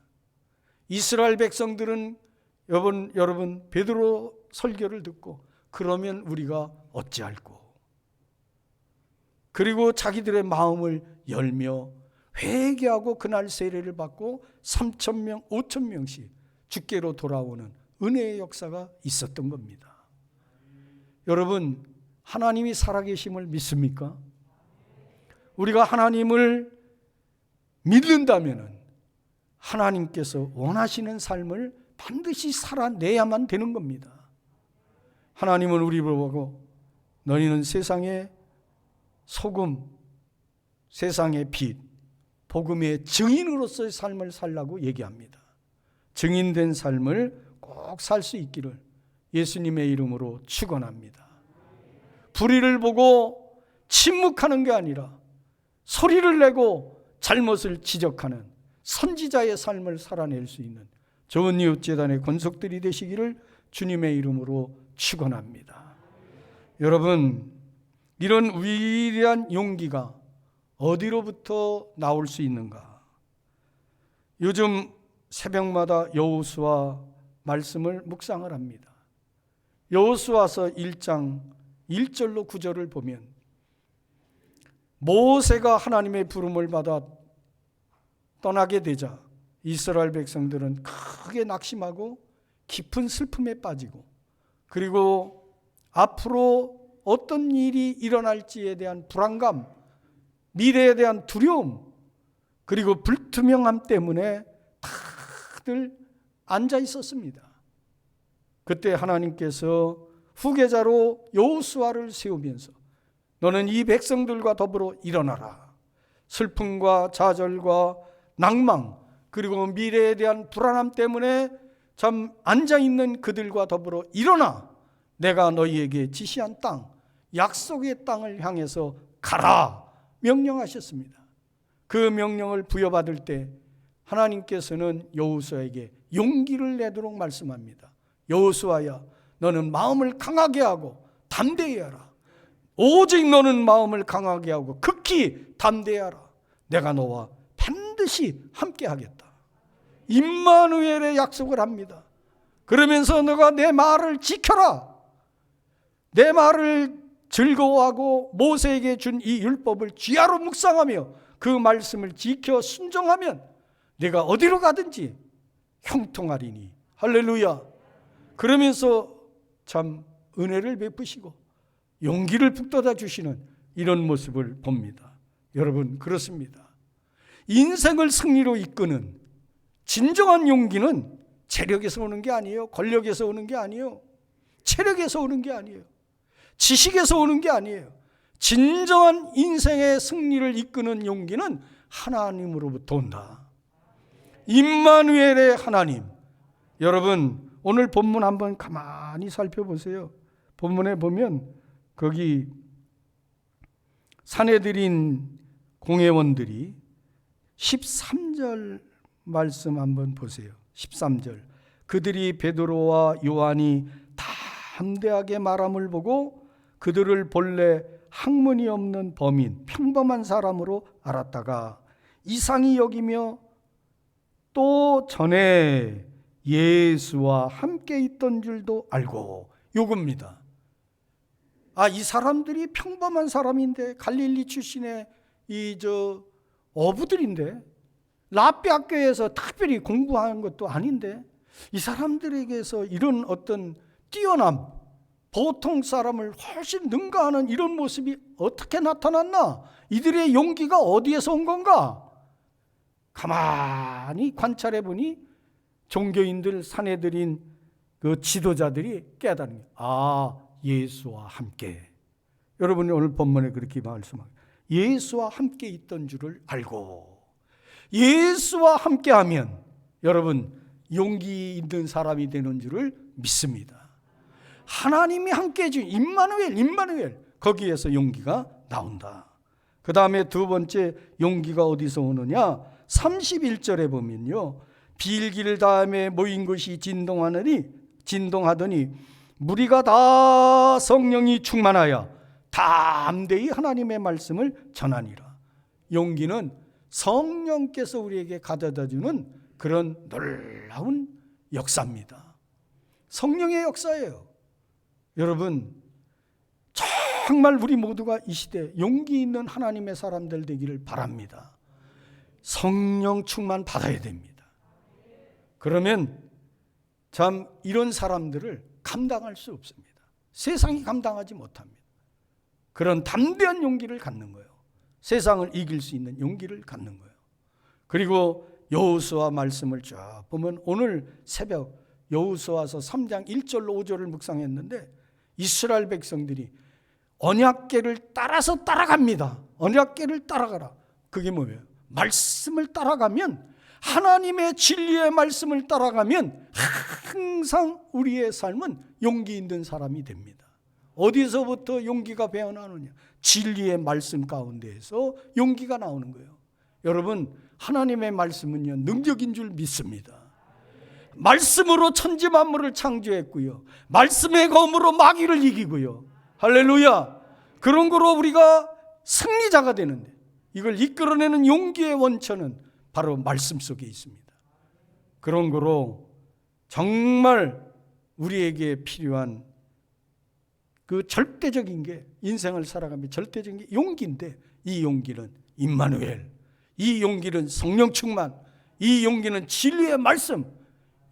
이스라엘 백성들은 여러분 베드로 설교를 듣고 그러면 우리가 어찌할꼬? 그리고 자기들의 마음을 열며 회개하고 그날 세례를 받고 3,000명, 5,000명씩 주께로 돌아오는 은혜의 역사가 있었던 겁니다. 여러분, 하나님이 살아계심을 믿습니까? 우리가 하나님을 믿는다면 하나님께서 원하시는 삶을 반드시 살아내야만 되는 겁니다. 하나님은 우리를 보고 너희는 세상의 소금, 세상의 빛, 복음의 증인으로서의 삶을 살라고 얘기합니다. 증인된 삶을 꼭 살 수 있기를 예수님의 이름으로 축원합니다. 불의를 보고 침묵하는 게 아니라 소리를 내고 잘못을 지적하는 선지자의 삶을 살아낼 수 있는 좋은 이웃 재단의 권속들이 되시기를 주님의 이름으로 축원합니다. 여러분, 이런 위대한 용기가 어디로부터 나올 수 있는가? 요즘 새벽마다 여호수아 말씀을 묵상을 합니다. 여호수아서 1장 1절로 9절을 보면 모세가 하나님의 부름을 받아 떠나게 되자 이스라엘 백성들은 크게 낙심하고 깊은 슬픔에 빠지고, 그리고 앞으로 어떤 일이 일어날지에 대한 불안감, 미래에 대한 두려움, 그리고 불투명함 때문에 다들 앉아 있었습니다. 그때 하나님께서 후계자로 여호수아를 세우면서 너는 이 백성들과 더불어 일어나라. 슬픔과 좌절과 낭망, 그리고 미래에 대한 불안함 때문에 참 앉아있는 그들과 더불어 일어나. 내가 너희에게 지시한 땅, 약속의 땅을 향해서 가라 명령하셨습니다. 그 명령을 부여받을 때 하나님께서는 여호수아에게 용기를 내도록 말씀합니다. 여호수아야, 너는 마음을 강하게 하고 담대히 하라. 오직 너는 마음을 강하게 하고 극히 담대히 하라. 내가 너와 반드시 함께 하겠다. 임마누엘의 약속을 합니다. 그러면서 너가 내 말을 지켜라. 내 말을 즐거워하고 모세에게 준 이 율법을 쥐하로 묵상하며 그 말씀을 지켜 순종하면 내가 어디로 가든지 형통하리니. 할렐루야. 그러면서 참 은혜를 베푸시고 용기를 북돋아 주시는 이런 모습을 봅니다. 여러분, 그렇습니다. 인생을 승리로 이끄는 진정한 용기는 재력에서 오는 게 아니에요. 권력에서 오는 게 아니에요. 체력에서 오는 게 아니에요. 지식에서 오는 게 아니에요. 진정한 인생의 승리를 이끄는 용기는 하나님으로부터 온다. 임마누엘의 하나님. 여러분, 오늘 본문 한번 가만히 살펴보세요. 본문에 보면 거기 산헤드린 공회원들이 13절 말씀 한번 보세요. 13절. 그들이 베드로와 요한이 담대하게 말함을 보고 그들을 본래 학문이 없는 범인, 평범한 사람으로 알았다가 이상히 여기며 또 전에 예수와 함께 있던 줄도 알고. 요겁니다. 이 사람들이 평범한 사람인데, 갈릴리 출신의 어부들인데, 랍비 학교에서 특별히 공부한 것도 아닌데, 이 사람들에게서 이런 어떤 뛰어남, 보통 사람을 훨씬 능가하는 이런 모습이 어떻게 나타났나? 이들의 용기가 어디에서 온 건가? 가만히 관찰해 보니 종교인들, 산헤드린 그 지도자들이 깨달은, 예수와 함께. 여러분이 오늘 본문에 그렇게 말씀합니다. 예수와 함께 있던 줄을 알고. 예수와 함께 하면 여러분 용기 있는 사람이 되는 줄을 믿습니다. 하나님이 함께 해준 임마누엘, 거기에서 용기가 나온다. 그 다음에 두 번째 용기가 어디서 오느냐? 31절에 보면요, 빌기를 다음에 모인 것이 진동하더니 무리가 다 성령이 충만하여 담대히 하나님의 말씀을 전하니라. 용기는 성령께서 우리에게 가져다주는 그런 놀라운 역사입니다. 성령의 역사예요. 여러분, 정말 우리 모두가 이 시대 용기 있는 하나님의 사람들 되기를 바랍니다. 성령 충만 받아야 됩니다. 그러면 참 이런 사람들을 감당할 수 없습니다. 세상이 감당하지 못합니다. 그런 담대한 용기를 갖는 거예요. 세상을 이길 수 있는 용기를 갖는 거예요. 그리고 여호수아 말씀을 쫙 보면 오늘 새벽 여호수아서 3장 1절로 5절을 묵상했는데 이스라엘 백성들이 언약궤를 따라서 따라갑니다. 언약궤를 따라가라. 그게 뭐예요? 말씀을 따라가면 하나님의 진리의 말씀을 따라가면 항상 우리의 삶은 용기 있는 사람이 됩니다. 어디서부터 용기가 배어나느냐? 진리의 말씀 가운데에서 용기가 나오는 거예요. 여러분, 하나님의 말씀은요, 능력인 줄 믿습니다. 말씀으로 천지 만물을 창조했고요, 말씀의 검으로 마귀를 이기고요. 할렐루야. 그런 거로 우리가 승리자가 되는데, 이걸 이끌어내는 용기의 원천은 바로 말씀 속에 있습니다. 그런 거로 정말 우리에게 필요한 그 절대적인 게, 인생을 살아가면 절대적인 게 용기인데, 이 용기는 임마누엘, 이 용기는 성령 충만, 이 용기는 진리의 말씀,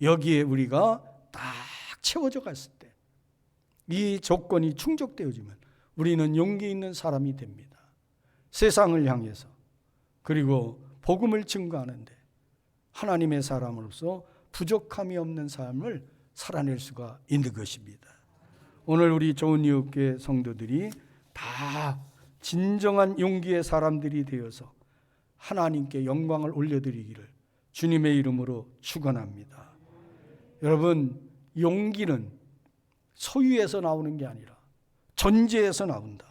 여기에 우리가 딱 채워져 갔을 때, 이 조건이 충족되어지면 우리는 용기 있는 사람이 됩니다. 세상을 향해서, 그리고 복음을 증거하는데 하나님의 사람으로서 부족함이 없는 삶을 살아낼 수가 있는 것입니다. 오늘 우리 좋은 이웃교회 성도들이 다 진정한 용기의 사람들이 되어서 하나님께 영광을 올려드리기를 주님의 이름으로 축원합니다. 여러분, 용기는 소유에서 나오는 게 아니라 존재에서 나온다.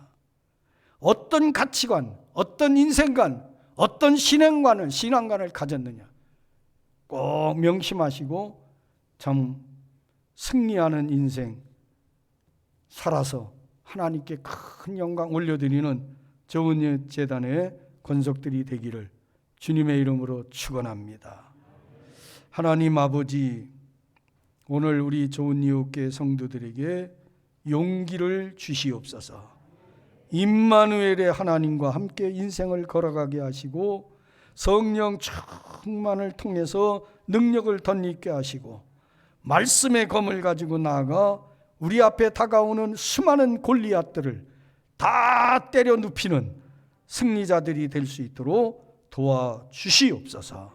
어떤 가치관, 어떤 인생관, 어떤 신앙관을 가졌느냐, 꼭 명심하시고 참 승리하는 인생 살아서 하나님께 큰 영광 올려드리는 좋은 이웃 재단의 권속들이 되기를 주님의 이름으로 축원합니다. 하나님 아버지, 오늘 우리 좋은 이웃교회 성도들에게 용기를 주시옵소서. 임마누엘의 하나님과 함께 인생을 걸어가게 하시고 성령 충만을 통해서 능력을 덧입게 하시고 말씀의 검을 가지고 나아가 우리 앞에 다가오는 수많은 골리앗들을 다 때려 눕히는 승리자들이 될 수 있도록 도와주시옵소서.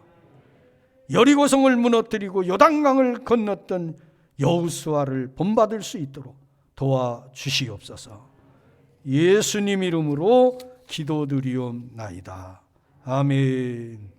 여리고성을 무너뜨리고 요단강을 건넜던 여호수아를 본받을 수 있도록 도와주시옵소서. 예수님 이름으로 기도드리옵나이다. 아멘.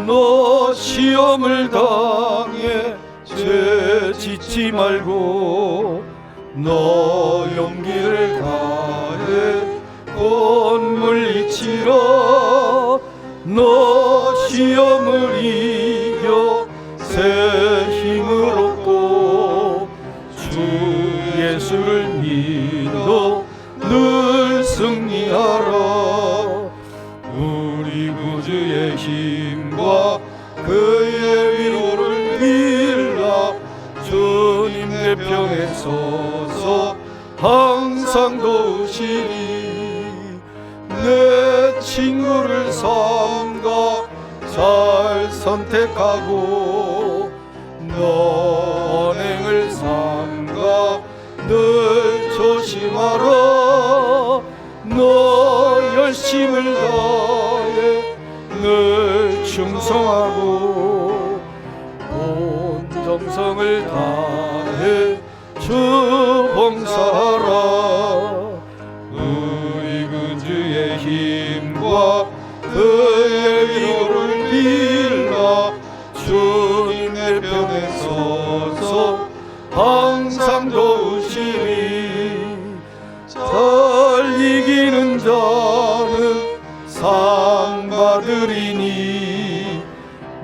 너 시험을 당해 죄 짓지 말고 너 용기를 다해 곧 물리치라. 너 시험을 이겨 새 힘을 얻고 주 예수를 믿어 늘 승리하라. 우리 구주의 힘과 그의 위로를 빌라. 주님 내 편에 서서 항상 도우시리. 내 친구를 삼가 잘 선택하고 너 언행을 삼가 늘 조심하라. 너 열심을 다해 늘 충성하고 온 정성을 다해 주 봉사하라. 우리 구주의 힘과 그의 위로를 빌라. 주님 내 편에 서서 항상 도우시리. 잘 이기는 자는 상 받으리니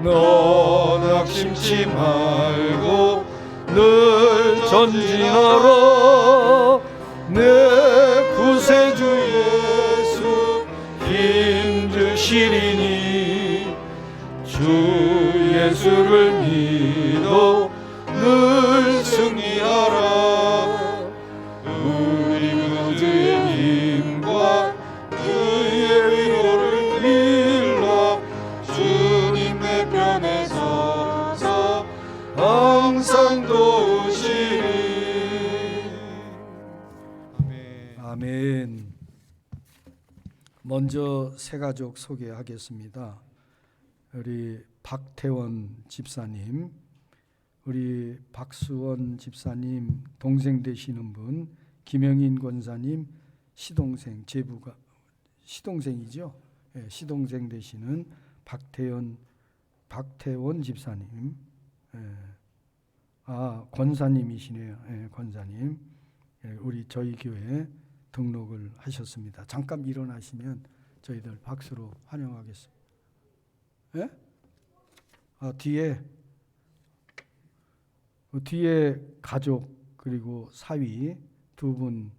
너 낙심치 말고 늘 전진하라. 내 구세주 예수 힘주시리니 주 예수를 믿어 늘 승리하라. 우리 구주의 힘과 그의 위로를 빌라. 주님 내 편에 서서 항상 도우시리. 아멘. 먼저 새 가족 소개하겠습니다. 우리 박태원 집사님, 우리 박수원 집사님 동생 되시는 분, 김영인 권사님 시동생, 제부가 시동생이죠. 예, 시동생 되시는 박태원 집사님, 권사님이시네요. 예, 권사님, 예, 우리 저희 교회 등록을 하셨습니다. 잠깐 일어나시면 저희들 박수로 환영하겠습니다. 예? 뒤에 가족 그리고 사위 두 분,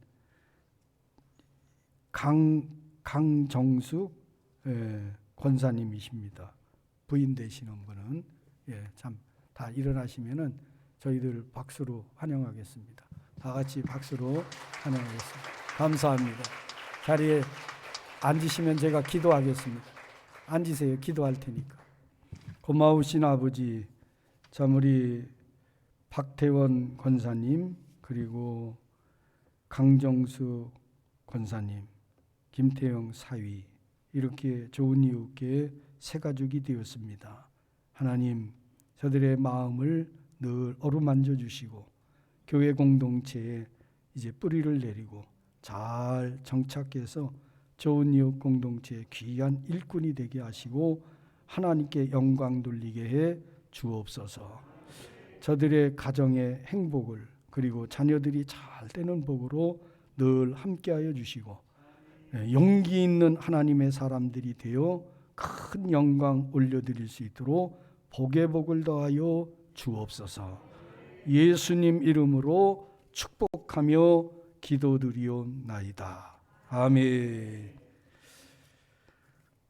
강정숙 권사님이십니다. 부인 되시는 분은 참 다 일어나시면은 저희들 박수로 환영하겠습니다. 다 같이 박수로 환영하겠습니다. 감사합니다. 자리에 앉으시면 제가 기도하겠습니다. 앉으세요. 기도할 테니까. 고마우신 아버지, 참 우리 박태원 권사님 그리고 강정수 권사님, 김태영 사위, 이렇게 좋은 이웃께 새 가족이 되었습니다. 하나님, 저들의 마음을 늘 어루만져 주시고 교회 공동체에 이제 뿌리를 내리고 잘 정착해서 좋은 이웃 공동체의 귀한 일꾼이 되게 하시고 하나님께 영광 돌리게 해 주옵소서. 저들의 가정의 행복을, 그리고 자녀들이 잘 되는 복으로 늘 함께하여 주시고 용기 있는 하나님의 사람들이 되어 큰 영광 올려드릴 수 있도록 복의 복을 더하여 주옵소서. 예수님 이름으로 축복하며 기도드리옵나이다. 아멘.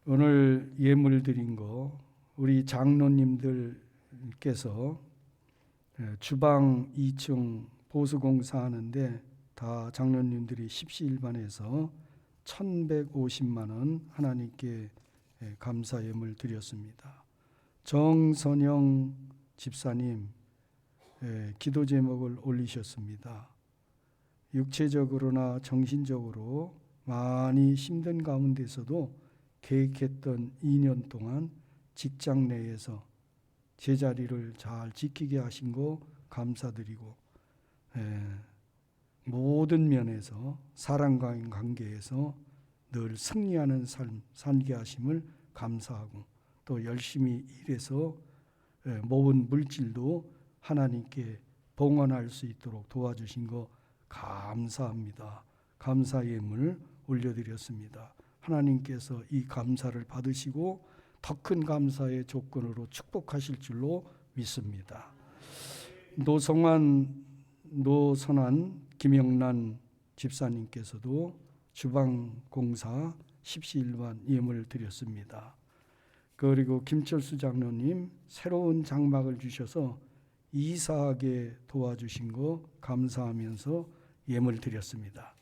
오늘 예물 드린 거 우리 장로님들께서 주방 2층 보수공사 하는데 다 장로님들이 십시일반해서 1,150만 원 하나님께 감사 예물 드렸습니다. 정선영 집사님 기도 제목을 올리셨습니다. 육체적으로나 정신적으로 많이 힘든 가운데서도 계획했던 2년 동안 직장 내에서 제자리를 잘 지키게 하신 거 감사드리고, 모든 면에서 사랑과 관계에서 늘 승리하는 삶 살게 하심을 감사하고, 또 열심히 일해서 모은 물질도 하나님께 봉헌할 수 있도록 도와주신 거 감사합니다. 감사 예물 올려드렸습니다. 하나님께서 이 감사를 받으시고 더 큰 감사의 조건으로 축복하실 줄로 믿습니다. 노선한 김영란 집사님께서도 주방공사 십시일반 예물 드렸습니다. 그리고 김철수 장로님 새로운 장막을 주셔서 이사하게 도와주신 거 감사하면서 예물 드렸습니다.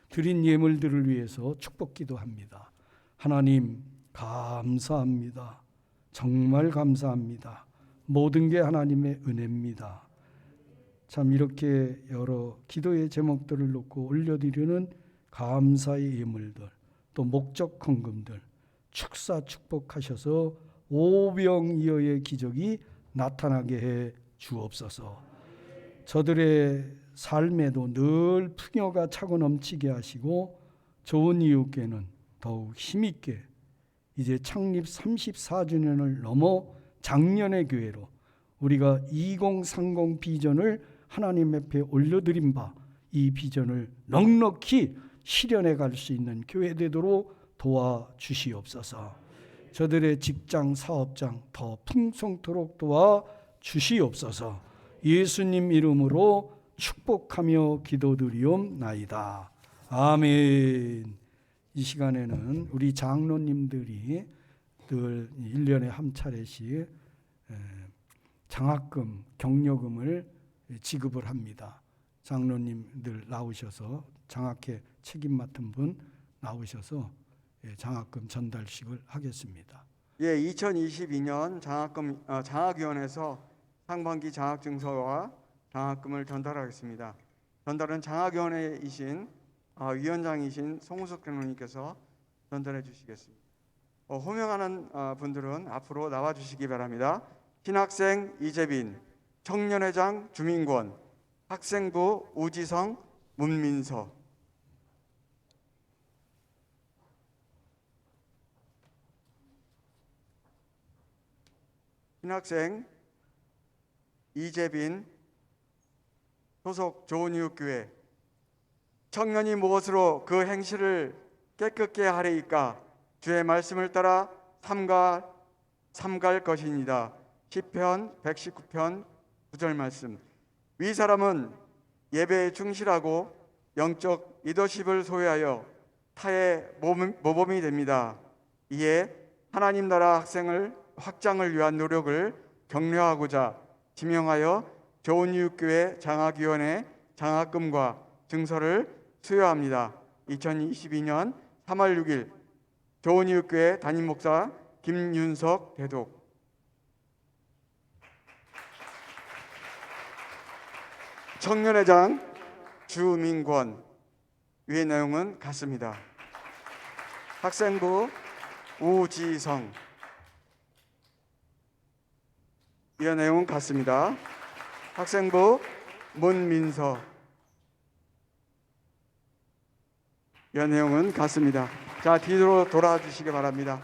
드린 예물들을 위해서 축복기도 합니다. 하나님 감사합니다. 정말 감사합니다. 모든 게 하나님의 은혜입니다. 참 이렇게 여러 기도의 제목들을 놓고 올려드리는 감사의 예물들, 또 목적 헌금들 축사 축복하셔서 오병이어의 기적이 나타나게 해 주옵소서. 저들의 삶에도 늘 풍요가 차고 넘치게 하시고 좋은 이웃께는 더욱 힘있게 이제 창립 34주년을 넘어 작년의 교회로 우리가 2030 비전을 하나님 앞에 올려드린 바 이 비전을 넉넉히 실현해 갈 수 있는 교회 되도록 도와주시옵소서. 저들의 직장 사업장 더 풍성토록 도와주시옵소서. 예수님 이름으로 축복하며 기도드리옵나이다. 아멘. 이 시간에는 우리 장로님들이 늘 1년에 한 차례씩 장학금, 격려금을 지급을 합니다. 장로님들 나오셔서 장학회 책임 맡은 분 나오셔서 장학금 전달식을 하겠습니다. 2022년 장학위원회에서 상반기 장학증서와 장학금을 전달하겠습니다. 전달은 장학위원회이신 위원장이신 송우석 장로님께서 전달해 주시겠습니다. 호명하는 분들은 앞으로 나와 주시기 바랍니다. 신학생 이재빈, 청년회장 주민권, 학생부 우지성, 문민서. 신학생 이재빈, 소속 좋은이웃교회. 청년이 무엇으로 그 행실을 깨끗게 하리이까? 주의 말씀을 따라 삼갈 것이니이다. 시편 119편 9절 말씀. 위 사람은 예배에 충실하고 영적 리더십을 소유하여 타의 모범이 됩니다. 이에 하나님 나라 확장을 위한 노력을 격려하고자 지명하여 좋은이웃교회 장학위원회 장학금과 증서를 수여합니다. 2022년 3월 6일 좋은이웃교회 담임목사 김윤석 대독. 청년회장 주민권. 위의 내용은 같습니다. 학생부 우지성. 위의 내용은 같습니다. 학생부 문민서. 위의 내용은 같습니다. 자, 뒤로 돌아주시기 바랍니다.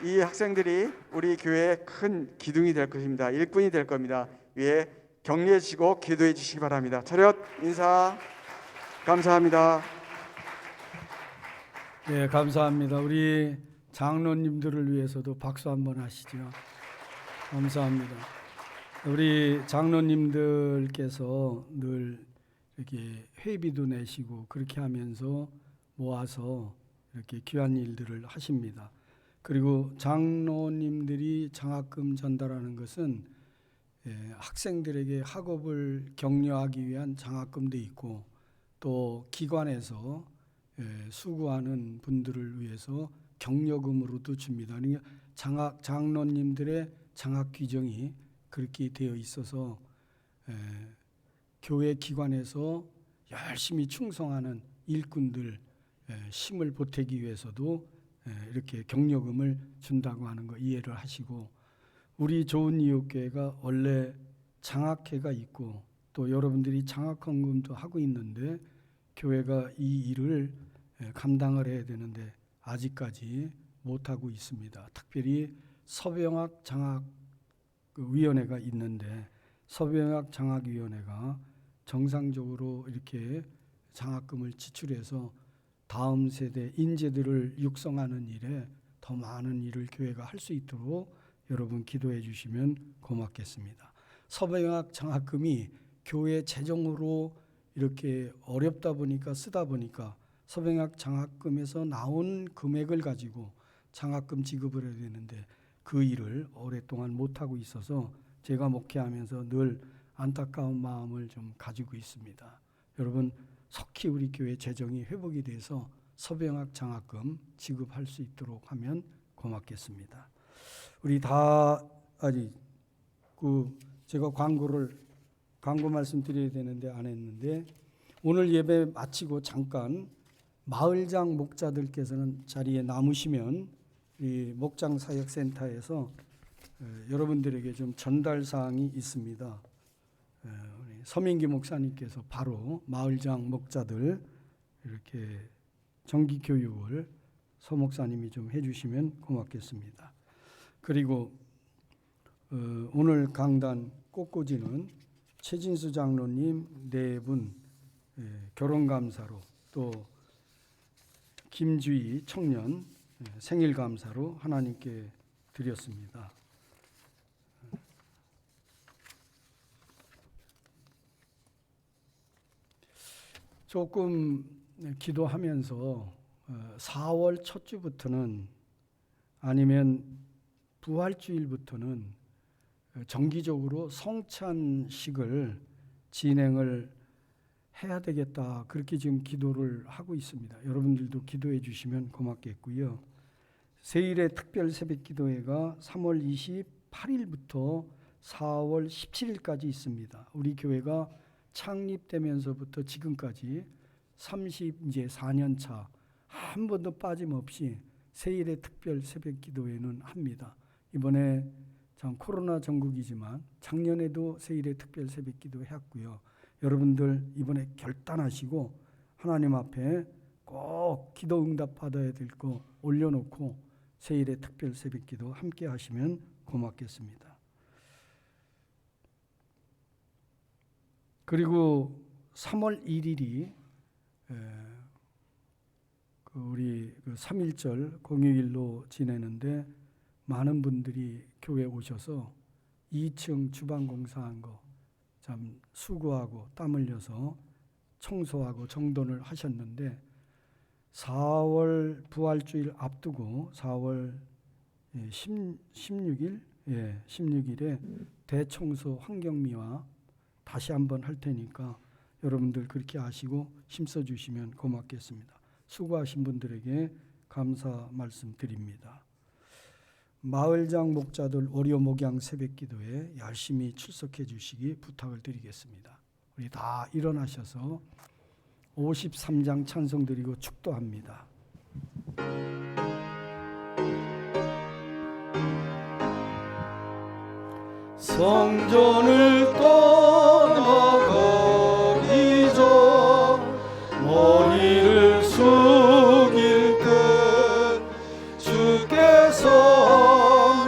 이 학생들이 우리 교회의 큰 기둥이 될 것입니다. 일꾼이 될 겁니다. 위에 격려해 주시고 기도해 주시기 바랍니다. 차렷 인사. 감사합니다. 네, 감사합니다. 우리 장로님들을 위해서도 박수 한번 하시죠. 감사합니다. 우리 장로님들께서 늘 이렇게 회비도 내시고 그렇게 하면서 모아서 이렇게 귀한 일들을 하십니다. 그리고 장로님들이 장학금 전달하는 것은 학생들에게 학업을 격려하기 위한 장학금도 있고 또 기관에서 수고하는 분들을 위해서 격려금으로도 줍니다. 그러니까 장로님들의 장학 규정이 그렇게 되어 있어서 교회 기관에서 열심히 충성하는 일꾼들 힘을 보태기 위해서도 이렇게 격려금을 준다고 하는 거 이해를 하시고, 우리 좋은이웃교회가 원래 장학회가 있고 또 여러분들이 장학헌금도 하고 있는데 교회가 이 일을 감당을 해야 되는데 아직까지 못하고 있습니다. 특별히 서병학 장학위원회가 있는데 서병학 장학위원회가 정상적으로 이렇게 장학금을 지출해서 다음 세대 인재들을 육성하는 일에 더 많은 일을 교회가 할 수 있도록 여러분 기도해 주시면 고맙겠습니다. 서병학 장학금이 교회 재정으로 이렇게 어렵다 보니까 쓰다 보니까 서병학 장학금에서 나온 금액을 가지고 장학금 지급을 해야 되는데 그 일을 오랫동안 못하고 있어서 제가 목회하면서 늘 안타까운 마음을 좀 가지고 있습니다. 여러분 속히 우리 교회 재정이 회복이 돼서 서병학 장학금 지급할 수 있도록 하면 고맙겠습니다. 우리 제가 광고 말씀드려야 되는데 안 했는데, 오늘 예배 마치고 잠깐 마을장 목자들께서는 자리에 남으시면 이 목장사역센터에서 여러분들에게 좀 전달 사항이 있습니다. 우리 서민기 목사님께서 바로 마을장 목자들 이렇게 정기 교육을 서 목사님이 좀 해주시면 고맙겠습니다. 그리고 오늘 강단 꽃꽂이는 최진수 장로님 4분 결혼감사로, 또 김주희 청년 생일감사로 하나님께 드렸습니다. 조금 기도하면서 4월 첫 주부터는 아니면 부활주일부터는 정기적으로 성찬식을 진행을 해야 되겠다, 그렇게 지금 기도를 하고 있습니다. 여러분들도 기도해 주시면 고맙겠고요. 세일의 특별 새벽기도회가 3월 28일부터 4월 17일까지 있습니다. 우리 교회가 창립되면서부터 지금까지 이제 4년 차 한 번도 빠짐없이 세일의 특별 새벽기도회는 합니다. 이번에 참 코로나 전국이지만 작년에도 세일의 특별 새벽기도 했고요. 여러분들 이번에 결단하시고 하나님 앞에 꼭 기도 응답 받아야 될 거 올려놓고 세일의 특별 새벽기도 함께 하시면 고맙겠습니다. 그리고 3월 1일이 우리 3.1절 공휴일로 지내는데 많은 분들이 교회 오셔서 2층 주방 공사한 거 참 수고하고 땀 흘려서 청소하고 정돈을 하셨는데 4월 부활주일 앞두고 4월 16일 16일에 대청소 환경미화 다시 한번 할 테니까 여러분들 그렇게 아시고 힘써 주시면 고맙겠습니다. 수고하신 분들에게 감사 말씀드립니다. 마을장 목자들 월요 목양 새벽기도에 열심히 출석해 주시기 부탁을 드리겠습니다. 우리 다 일어나셔서 53장 찬송 드리고 축도합니다. 성전을 떠나가기 전 머리를 숙일 때 주께서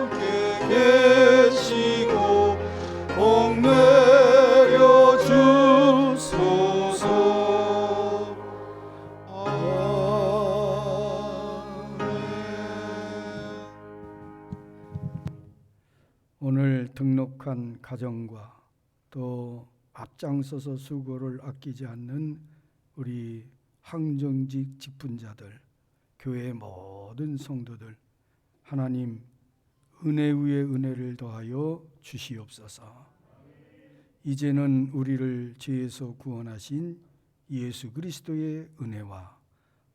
함께 계시고 복 내려 주소서. 오늘 등록한 가정과 또 앞장서서 수고를 아끼지 않는 우리 항정직 직분자들, 교회의 모든 성도들, 하나님 은혜 위에 은혜를 더하여 주시옵소서. 이제는 우리를 죄에서 구원하신 예수 그리스도의 은혜와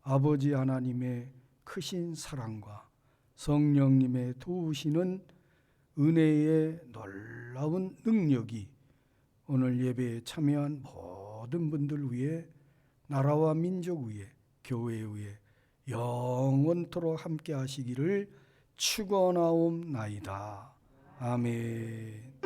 아버지 하나님의 크신 사랑과 성령님의 도우시는 은혜의 놀라운 능력이 오늘 예배에 참여한 모든 분들 위해, 나라와 민족 위에, 교회 위에 영원토록 함께 하시기를 축원하옵나이다. 아멘.